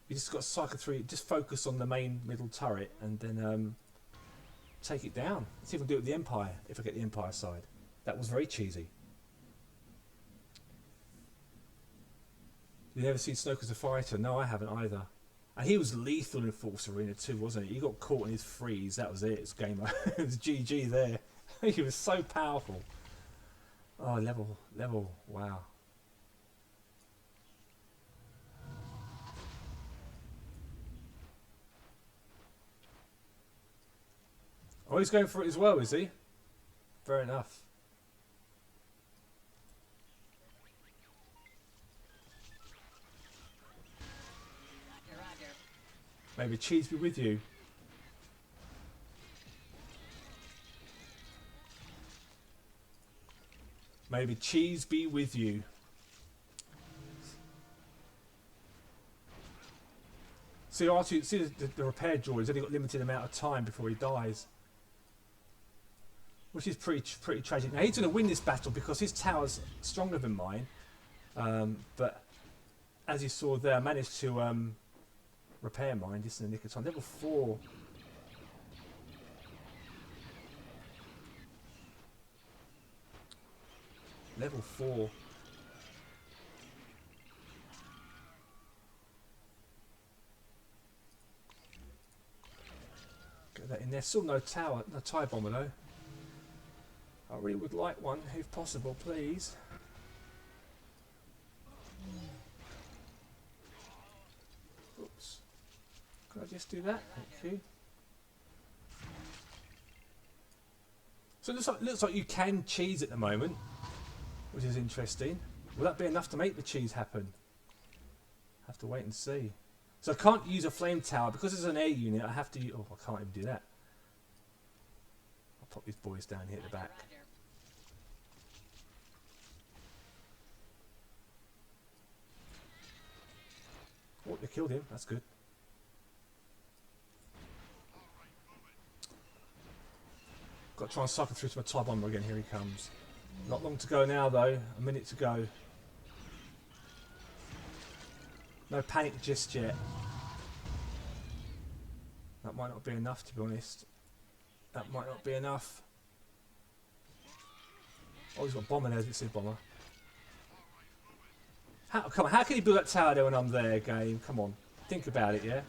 You just got to cycle through, just focus on the main middle turret and then take it down. Let's see if I can do it with the Empire, if I get the Empire side. That was very cheesy. You never seen Snoke as a fighter? No, I haven't either. And he was lethal in Force Arena too, wasn't he? He got caught in his freeze, that was it, it's game over. It was GG there. He was so powerful. Oh, level, wow. Oh, he's going for it as well, is he? Fair enough. Roger. Maybe cheese be with you. Maybe cheese be with you. See, R2, see the repair droid, he's only got limited amount of time before he dies. Which is pretty tragic. Now he's going to win this battle because his tower's stronger than mine. But as you saw there, I managed to repair mine just in the nick of time. Level 4. Level 4. Get that in there. Still no tower, no TIE bomber though. I really would like one, if possible, please. Oops. Can I just do that? Thank you. So it looks like you can cheese at the moment, which is interesting. Will that be enough to make the cheese happen? Have to wait and see. So I can't use a flame tower because it's an air unit. I have to. Oh, I can't even do that. I'll pop these boys down here at the back. Roger. Oh, they killed him. That's good. Got to try and cycle through to my TIE bomber again. Here he comes. Not long to go now, though. A minute to go. No panic just yet. That might not be enough, to be honest. That might not be enough. Oh, he's got a bomber there. It's a bomber. Come on, how can you build that tower there when I'm there, game? Come on. Think about it, yeah?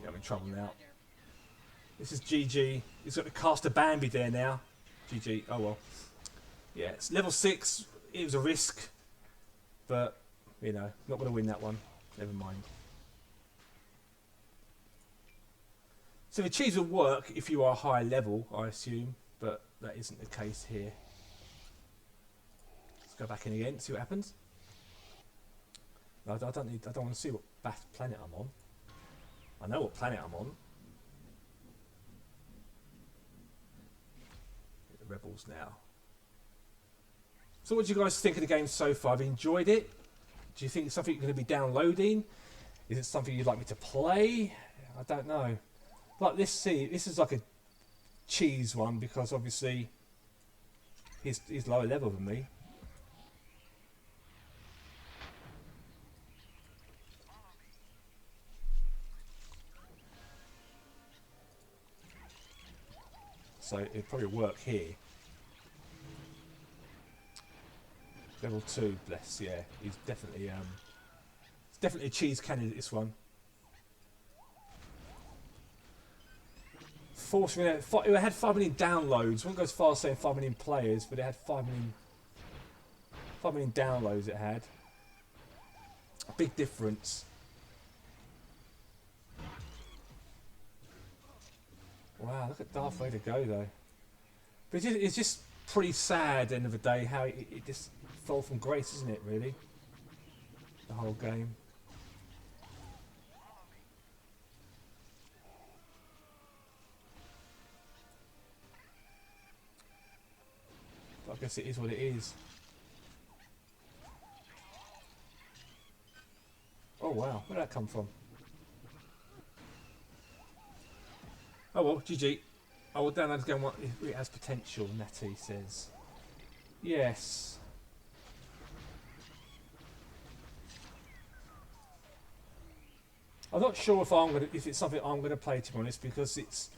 Yeah, I'm in trouble now. This is GG. He's got the caster Bambi there now. GG. Oh well. Yeah, it's level 6. It was a risk. But, you know, not going to win that one. Never mind. So the cheese will work if you are high level, I assume. But that isn't the case here. Let's go back in again, see what happens. No, I don't want to see what planet I'm on. I know what planet I'm on. Get the rebels now. So what do you guys think of the game so far? Have you enjoyed it? Do you think it's something you're going to be downloading? Is it something you'd like me to play? I don't know. Like this, see, this is like a cheese one because obviously he's lower level than me. So it'd probably work here. Level 2, bless, yeah. He's definitely it's definitely a cheese candidate, this one. It had 5 million downloads. I wouldn't go as far as saying 5 million players, but it had 5 million downloads it had. A big difference. Wow, look at Darth Vader go though. But it's just pretty sad at the end of the day how it just fell from grace, isn't it, really? The whole game. But I guess it is what it is. Oh wow, where did that come from? Oh well, GG. I will download again what it has potential, Natty says. Yes. I'm not sure if it's something I'm gonna play, to be honest, because it's,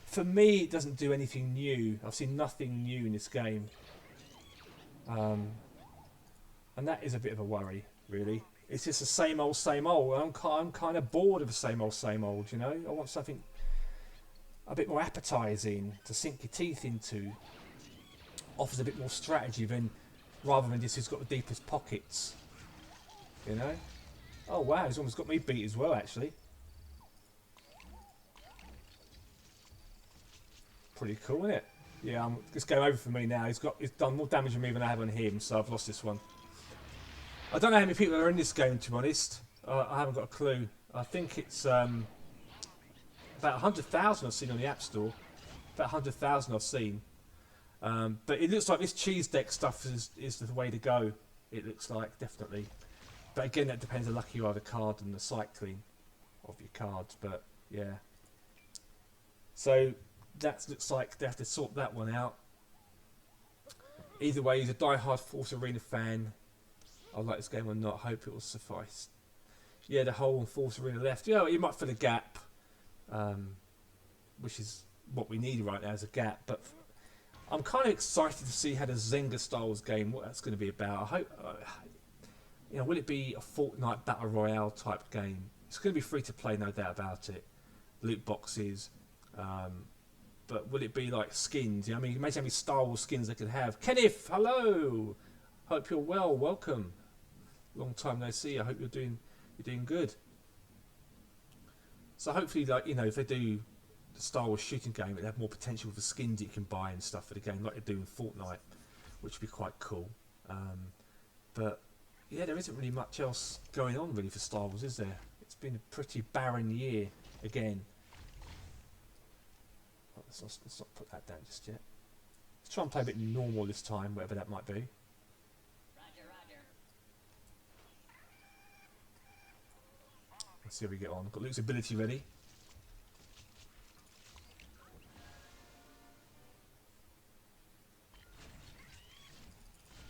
for me, it doesn't do anything new. I've seen nothing new in this game. And that is a bit of a worry, really. It's just the same old, same old. I'm kind of bored of the same old, you know? I want something a bit more appetising to sink your teeth into. Offers a bit more strategy rather than just who's got the deepest pockets. You know? Oh wow, he's almost got me beat as well, actually. Pretty cool, isn't it? Yeah, it's going over for me now. He's done more damage on me than I have on him, so I've lost this one. I don't know how many people are in this game, to be honest. I haven't got a clue. I think it's about 100,000 I've seen on the App Store. About 100,000 I've seen. But it looks like this cheese deck stuff is the way to go. It looks like, definitely. But again, that depends how lucky you are, the card and the cycling of your cards. But yeah. So that looks like they have to sort that one out. Either way, he's a die-hard Force Arena fan. I like this game or not. Hope it will suffice. Yeah, the hole in Force Arena left. Yeah, you might fill a gap, which is what we need right now, is a gap. But I'm kind of excited to see how the Zenga Star Wars game, what that's going to be about. I hope, you know, will it be a Fortnite Battle Royale type game? It's going to be free to play, no doubt about it. Loot boxes. But will it be like skins? I mean, imagine how many Star Wars skins they could have. Kenneth, hello. Hope you're well. Welcome. Long time no see. I hope you're doing good. So hopefully, like, you know, if they do the Star Wars shooting game, it'll have more potential for skins you can buy and stuff for the game, like they do in Fortnite, which would be quite cool. But yeah, there isn't really much else going on really for Star Wars, is there? It's been a pretty barren year again. Let's not put that down just yet. Let's try and play a bit normal this time, whatever that might be. Roger, roger. Let's see how we get on. Got Luke's ability ready.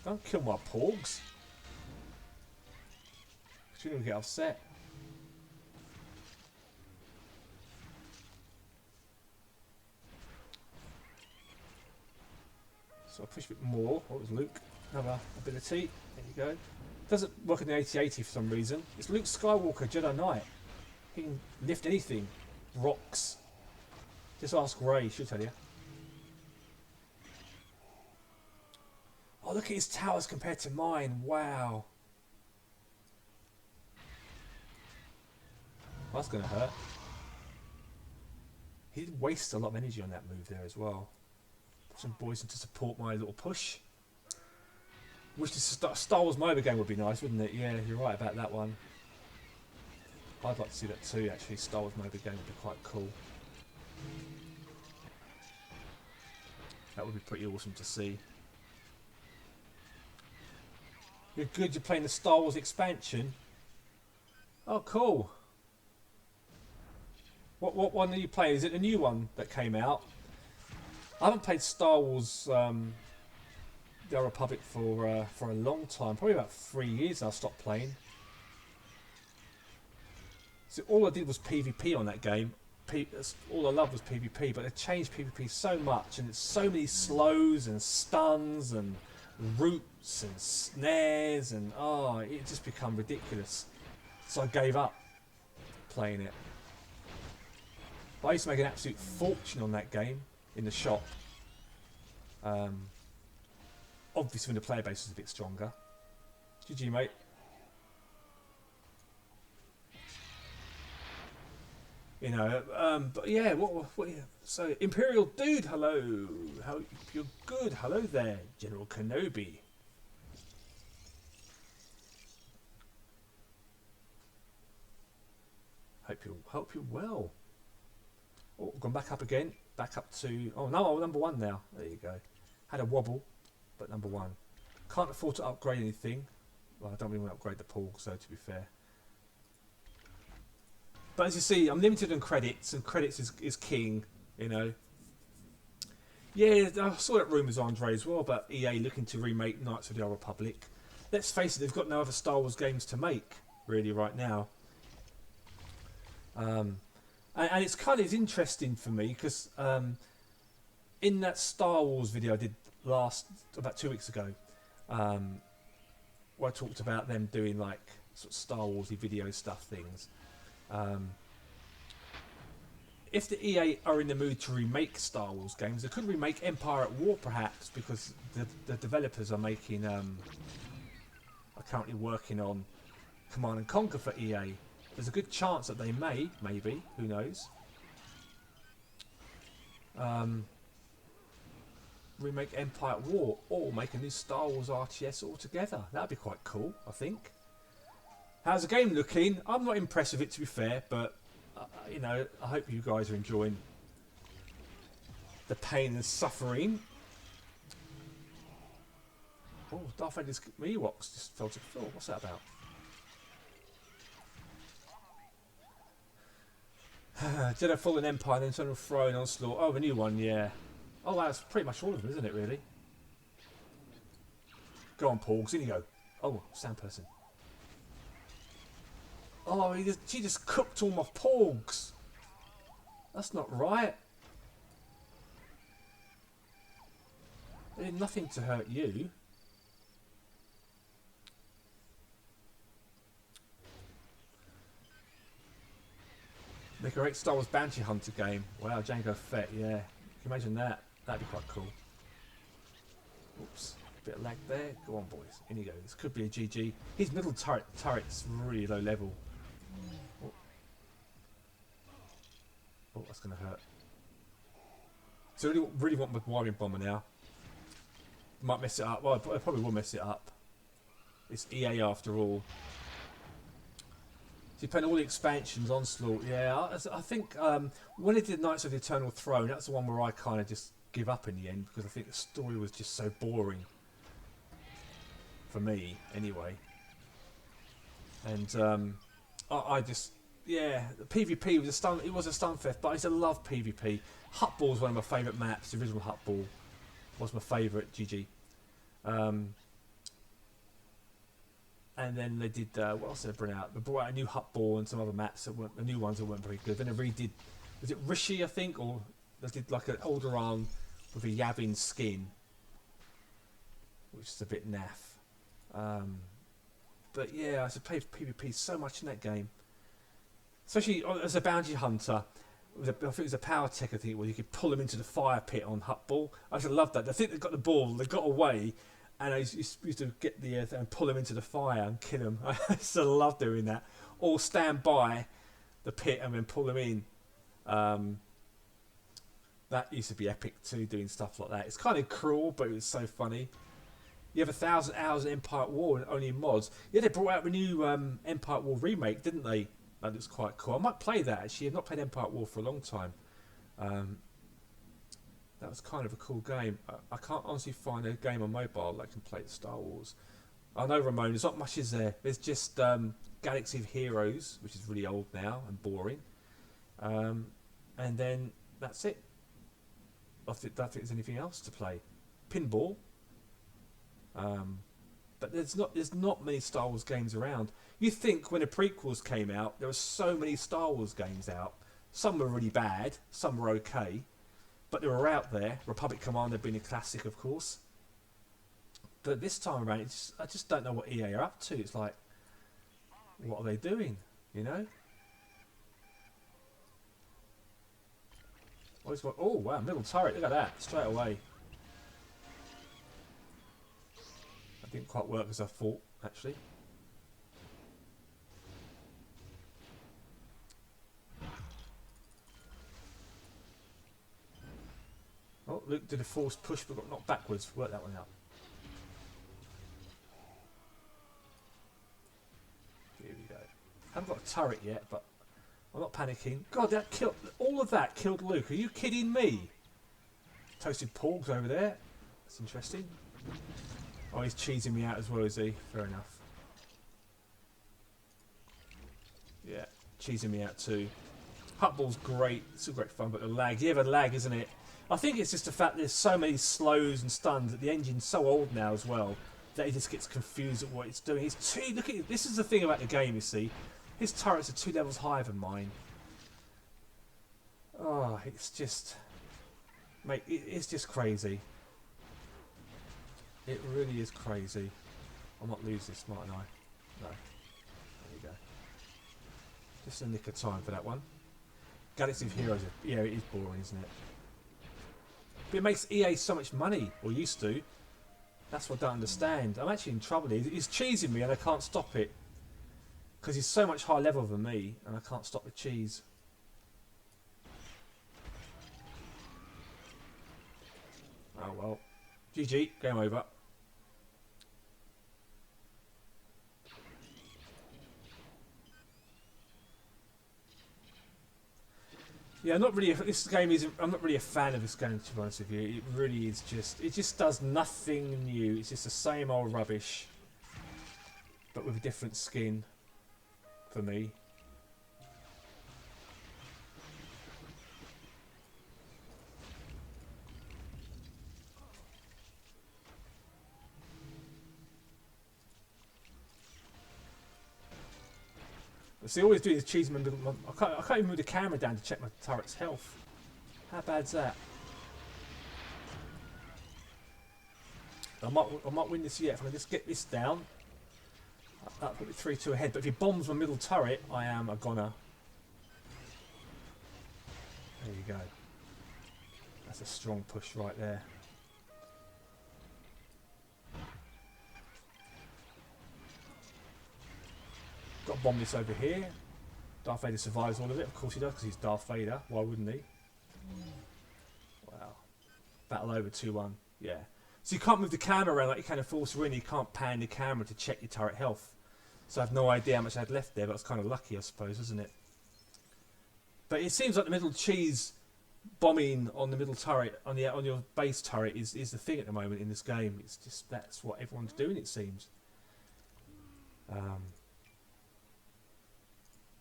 Don't kill my porgs. You're going to get upset. So I push a bit more. What was Luke? Another ability. There you go. Doesn't work in the 8080 for some reason. It's Luke Skywalker, Jedi Knight. He can lift anything. Rocks. Just ask Ray, she'll tell you. Oh, look at his towers compared to mine. Wow. That's going to hurt. He did waste a lot of energy on that move there as well. Put some boys in to support my little push. Wish this Star Wars MOBA game would be nice, wouldn't it? Yeah, you're right about that one. I'd like to see that too, actually. Star Wars MOBA game would be quite cool. That would be pretty awesome to see. You're good, you're playing the Star Wars expansion. Oh, cool. What one are you playing? Is it the new one that came out? I haven't played Star Wars The Old Republic for a long time. Probably about 3 years I stopped playing. So all I did was PvP on that game. All I loved was PvP, but they changed PvP so much, and it's so many slows and stuns and roots and snares, and oh, it just become ridiculous. So I gave up playing it. But I used to make an absolute fortune on that game in the shop. Obviously when the player base was a bit stronger. GG, mate. You know, but yeah, what so Imperial Dude, hello. How you're good, hello there, General Kenobi. Hope you're well. Oh, gone back up again. Back up to... Oh, no, number one now. There you go. Had a wobble, but number one. Can't afford to upgrade anything. Well, I don't really want to upgrade the pool, so to be fair. But as you see, I'm limited on credits, and credits is king, you know. Yeah, I saw that rumours, Andre, as well, about EA looking to remake Knights of the Old Republic. Let's face it, they've got no other Star Wars games to make, really, right now. And it's kind of interesting for me because in that Star Wars video I did about 2 weeks ago, where I talked about them doing like sort of Star Warsy video stuff things. If the EA are in the mood to remake Star Wars games, they could remake Empire at War perhaps, because the developers are making are currently working on Command and Conquer for EA. There's a good chance that they maybe, who knows, remake Empire at War or make a new Star Wars RTS altogether. That'd be quite cool, I think. How's the game looking? I'm not impressed with it, to be fair, but you know, I hope you guys are enjoying the pain and suffering. Oh, Darth Vader's Ewoks just fell to the floor. What's that about? Jedi Fallen Empire, then Son of Throne, Onslaught. Oh, the new one, yeah. Oh, that's pretty much all of them, isn't it, really? Go on, Porgs. In you go. Oh, sound person. Oh, she just cooked all my Porgs. That's not right. They did nothing to hurt you. Make a great Star Wars Bounty Hunter game. Wow, Jango Fett, yeah. Can you imagine that? That'd be quite cool. Oops, bit of lag there. Go on, boys. In you go. This could be a GG. His middle turret's really low level. Oh, oh, that's going to hurt. So I really want my wiring bomber now. Might mess it up. Well, I probably will mess it up. It's EA after all. So you're playing all the expansions, Onslaught. Yeah, I think when it did Knights of the Eternal Throne, that's the one where I kind of just give up in the end because I think the story was just so boring. For me, anyway. And I just, yeah, the PvP was it was a stunfest, but I used to love PvP. Hut Ball is one of my favourite maps. The original Hut Ball was my favourite. GG. And then they did, what else did they bring out? They brought out a new Hut Ball and some other maps that weren't, the new ones that weren't very good. Then they redid, was it Rishi, I think? Or they did like an older arm with a Yavin skin, which is a bit naff. But yeah, I used to play PvP so much in that game. Especially as a bounty hunter. I think it was a power tech, I think, where you could pull them into the fire pit on Hut Ball. I just loved that. I think they got the ball, they got away. And I used to get the and pull them into the fire and kill them. I used to love doing that. Or stand by the pit and then pull them in. That used to be epic too, doing stuff like that. It's kind of cruel, but it was so funny. You have 1,000 hours of Empire at War and only in mods. Yeah, they brought out a new Empire at War remake, didn't they? That looks quite cool. I might play that actually. I've not played Empire at War for a long time. That was kind of a cool game. I can't honestly find a game on mobile that can play Star Wars. I know, Ramon, there's not much is there. There's just Galaxy of Heroes, which is really old now and boring. And then that's it. I don't think there's anything else to play. Pinball. But there's not many Star Wars games around. You think when the prequels came out, there were so many Star Wars games out. Some were really bad, some were okay. But they were out there. Republic Commando being a classic, of course. But this time around, I just don't know what EA are up to. It's like, what are they doing? You know? Oh, wow, middle turret. Look at that. Straight away. That didn't quite work as I thought, actually. Oh, Luke did a forced push but got knocked backwards. Work that one out. Here we go. I haven't got a turret yet, but I'm not panicking. God, that killed... All of that killed Luke. Are you kidding me? Toasted porgs over there. That's interesting. Oh, he's cheesing me out as well, is he? Fair enough. Yeah, cheesing me out too. Hut Ball's great. It's all great fun, but the lag. Yeah, the lag, isn't it? I think it's just the fact there's so many slows and stuns that the engine's so old now as well that he just gets confused at what it's doing. Look at this is the thing about the game, you see. His turrets are 2 levels higher than mine. Oh, it's just, mate, it's just crazy. It really is crazy. I might lose this, mightn't I? No. There you go. Just a nick of time for that one. Galaxy of Heroes, yeah, it is boring, isn't it? But it makes EA so much money, or used to. That's what I don't understand. I'm actually in trouble. He's cheesing me and I can't stop it. Because he's so much higher level than me and I can't stop the cheese. Oh well. GG, game over. Yeah, I'm not really. This game is. I'm not really a fan of this game, to be honest with you. It really is just. It just does nothing new. It's just the same old rubbish, but with a different skin. For me. See, always doing is cheesing I can't even move the camera down to check my turret's health. How bad's that? I might win this yet if I can just get this down. That'll put me 3-2 ahead. But if he bombs my middle turret, I am a goner. There you go. That's a strong push right there. Got to bomb this over here. Darth Vader survives all of it. Of course he does, because he's Darth Vader. Why wouldn't he? Wow. Battle over 2-1. Yeah. So you can't move the camera around like you can in Force Arena. You can't pan the camera to check your turret health. So I have no idea how much I had left there, but it's kind of lucky, I suppose, isn't it? But it seems like the middle cheese bombing on the middle turret, on your base turret, is the thing at the moment in this game. It's just, that's what everyone's doing, it seems.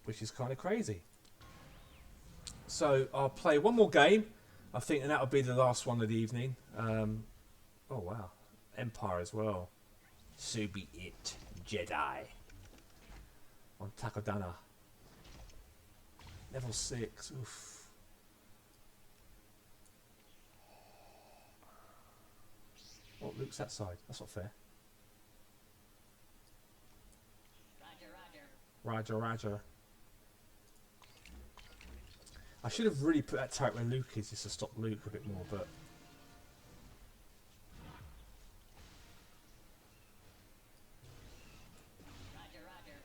Which is kind of crazy. So I'll play one more game, I think, and that'll be the last one of the evening. Oh wow, Empire as well. So be it, Jedi. On Takodana. Level 6. Oof. Oh, Luke's that side. That's not fair. Roger, roger. Roger, roger. I should have really put that turret where Luke is just to stop Luke a bit more, but... Roger, roger.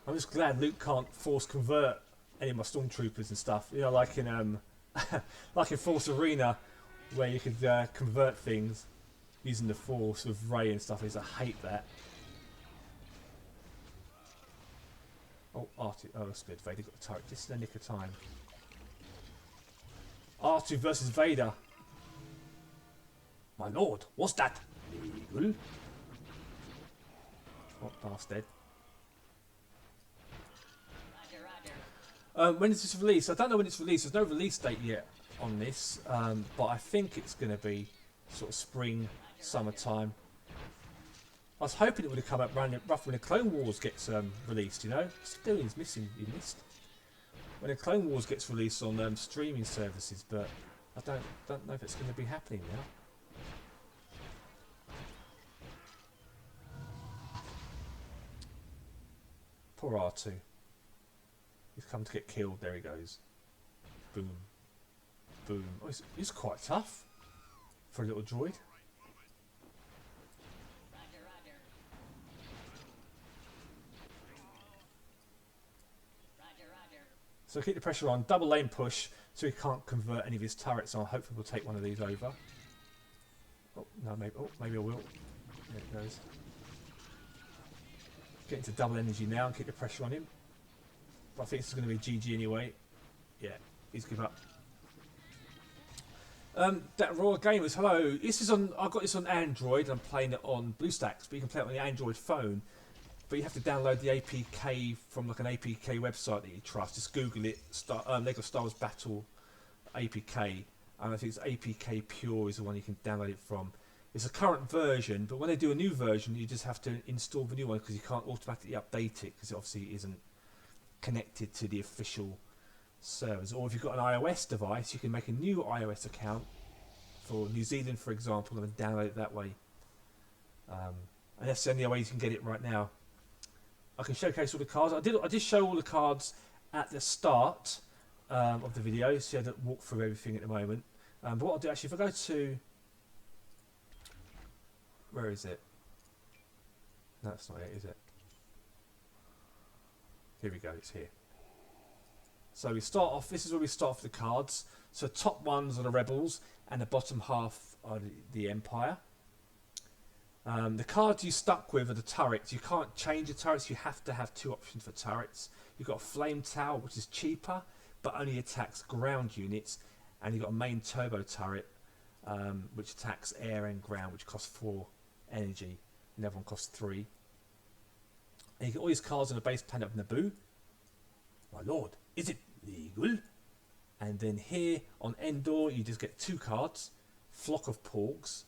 I'm just glad Luke can't force convert any of my stormtroopers and stuff. You know, like in like in Force Arena, where you could convert things using the Force with Rey and stuff. I hate that. Oh, R2. Oh, that's good. Vader got the turret just in the nick of time. R2 versus Vader. My lord, what's that? Legal. Oh, Darth's dead. Roger, roger. When is this released? I don't know when it's released. There's no release date yet on this, but I think it's going to be sort of spring, summertime. I was hoping it would have come up roughly when the Clone Wars gets released, you know? Still, he's missing. You missed. When the Clone Wars gets released on streaming services, but I don't know if it's going to be happening now. Poor R2. He's come to get killed. There he goes. Boom. Boom. Oh, he's quite tough for a little droid. Roger, roger. Roger, roger. So keep the pressure on. Double lane push so he can't convert any of his turrets. So hopefully we'll take one of these over. Oh, no, maybe. Oh, maybe I will. There it goes. Get into double energy now and keep the pressure on him. But I think this is going to be GG anyway. Yeah, he's give up. That Raw Gamers, hello. This is on. I've got this on Android. I'm playing it on BlueStacks, but you can play it on the Android phone. But you have to download the APK from like an APK website that you trust. Just Google it. Lego Star Wars Battle APK, and I think it's APK Pure is the one you can download it from. It's a current version, but when they do a new version, you just have to install the new one because you can't automatically update it because it obviously isn't connected to the official servers. Or if you've got an iOS device, you can make a new iOS account for New Zealand, for example, and download it that way. And that's the only way you can get it right now. I can showcase all the cards. I did show all the cards at the start of the video, so you had to walk through everything at the moment. But what I'll do actually, if I go to... Where is it? No, that's not it, is it? Here we go, it's here. So we start off, this is where we start off the cards. So top ones are the Rebels, and the bottom half are the Empire. The cards you stuck with are the turrets. You can't change the turrets, you have to have two options for turrets. You've got a Flame Tower, which is cheaper, but only attacks ground units. And you've got a main turbo turret, which attacks air and ground, which costs 4 energy. And the other one costs 3. And you get all these cards on the base planet of Naboo. My lord, is it legal? And then here on Endor, you just get 2 cards. Flock of Porgs,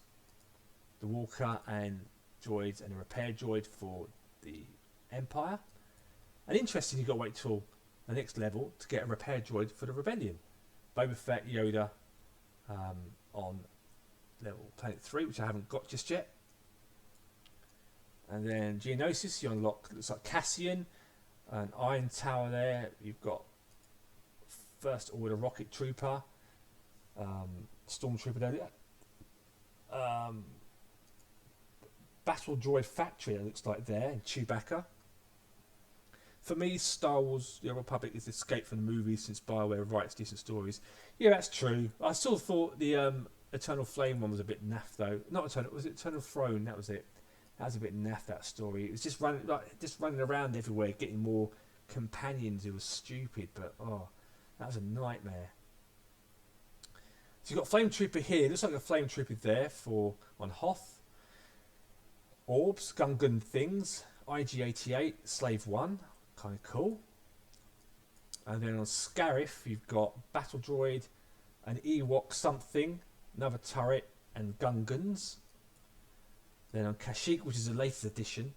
the Walker and droids, and a repair droid for the Empire. And interesting, you've got to wait till the next level to get a repair droid for the Rebellion. Boba Fett, Yoda on level Planet 3, which I haven't got just yet. And then Geonosis, you unlock, looks like Cassian, an Iron Tower there. You've got First Order Rocket Trooper, Stormtrooper there. Battle Droid Factory, it looks like there, and Chewbacca. For me, Star Wars The Old Republic is escape from the movies since BioWare writes decent stories. Yeah, that's true. I still thought the Eternal Flame one was a bit naff, though. Not Eternal, was it Eternal Throne? That was it. That was a bit naff, that story. It was just running around everywhere, getting more companions. It was stupid, but that was a nightmare. So you've got Flame Trooper here. Looks like a Flame Trooper there on Hoth. Orbs, Gungan things, IG-88, Slave 1, kind of cool. And then on Scarif, you've got Battle Droid, an Ewok something, another turret, and Gungans. Then on Kashyyyk, which is the latest edition,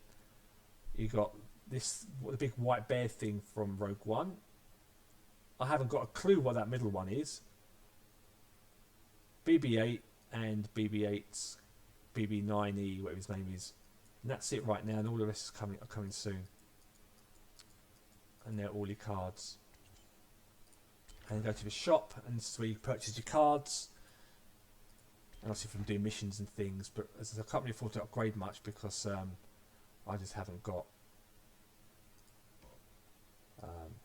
you've got the big white bear thing from Rogue One. I haven't got a clue what that middle one is. BB-8 and BB-8's BB-9E, whatever his name is. And that's it right now, and all the rest is coming soon. And they're all your cards. And you go to the shop, and this is where you purchase your cards. And obviously from doing missions and things, but as I can't really afford to upgrade much because I just haven't got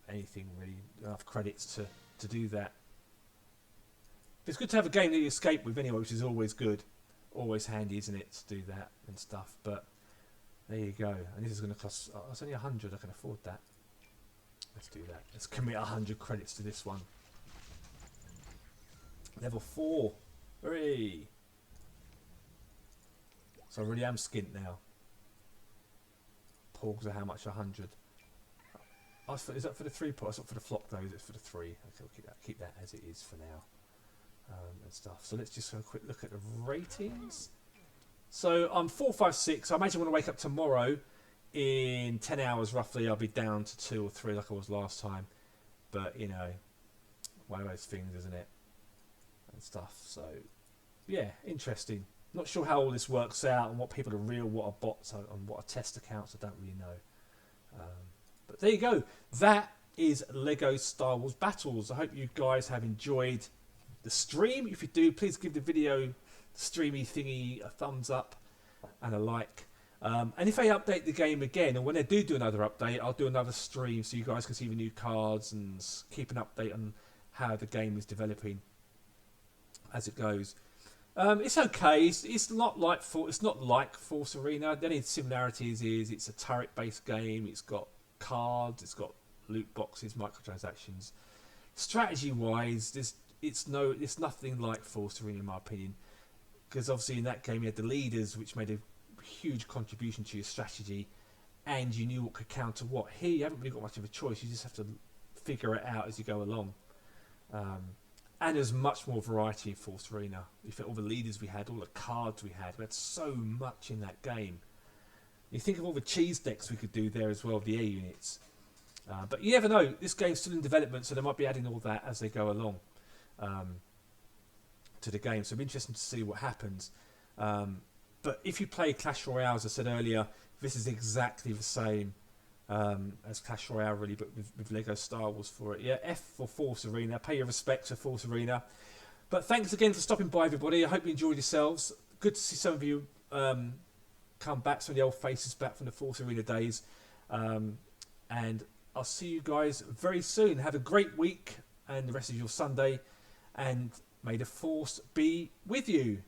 anything really, enough credits to do that. But it's good to have a game that you escape with anyway, which is always good. Always handy, isn't it, to do that and stuff. But there you go. And this is going to cost, it's only 100, I can afford that. Let's do that. Let's commit 100 credits to this one. Level 4. Hooray! So I really am skint now. Porgs are how much? 100. Is that for the 3 pot? It's not for the flock though, is it for the 3? Okay, we'll keep that as it is for now. And stuff. So let's just have a quick look at the ratings. So I'm 4, 5, 6. I imagine when I wake up tomorrow, in 10 hours roughly, I'll be down to 2 or 3 like I was last time. But you know, one of those things, isn't it? And stuff. So yeah, interesting. Not sure how all this works out and what people are real, what are bots, and what are test accounts. I don't really know. But there you go. That is Lego Star Wars Battles. I hope you guys have enjoyed the stream. If you do, please give the video, the streamy thingy, a thumbs up and a like. And if they update the game again, or when they do another update, I'll do another stream so you guys can see the new cards and keep an update on how the game is developing as it goes. It's okay. It's not like Force Arena. The only similarities is it's a turret-based game. It's got cards. It's got loot boxes, microtransactions. Strategy-wise, it's nothing like Force Arena in my opinion, because obviously in that game you had the leaders, which made a huge contribution to your strategy, and you knew what could counter what. Here you haven't really got much of a choice. You just have to figure it out as you go along. And there's much more variety in Force Arena. If all the leaders we had, all the cards we had so much in that game. You think of all the cheese decks we could do there as well, the air units. But you never know. This game's still in development, so they might be adding all that as they go along to the game. So it'll be interesting to see what happens. But if you play Clash Royale, as I said earlier, this is exactly the same as Clash Royale, really, but with Lego Star Wars for it. Yeah, F for Force Arena. Pay your respects to Force Arena. But thanks again for stopping by, everybody. I hope you enjoyed yourselves. Good to see some of you come back, some of the old faces back from the Force Arena days. And I'll see you guys very soon. Have a great week and the rest of your Sunday. And may the Force be with you.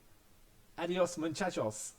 Adios, muchachos.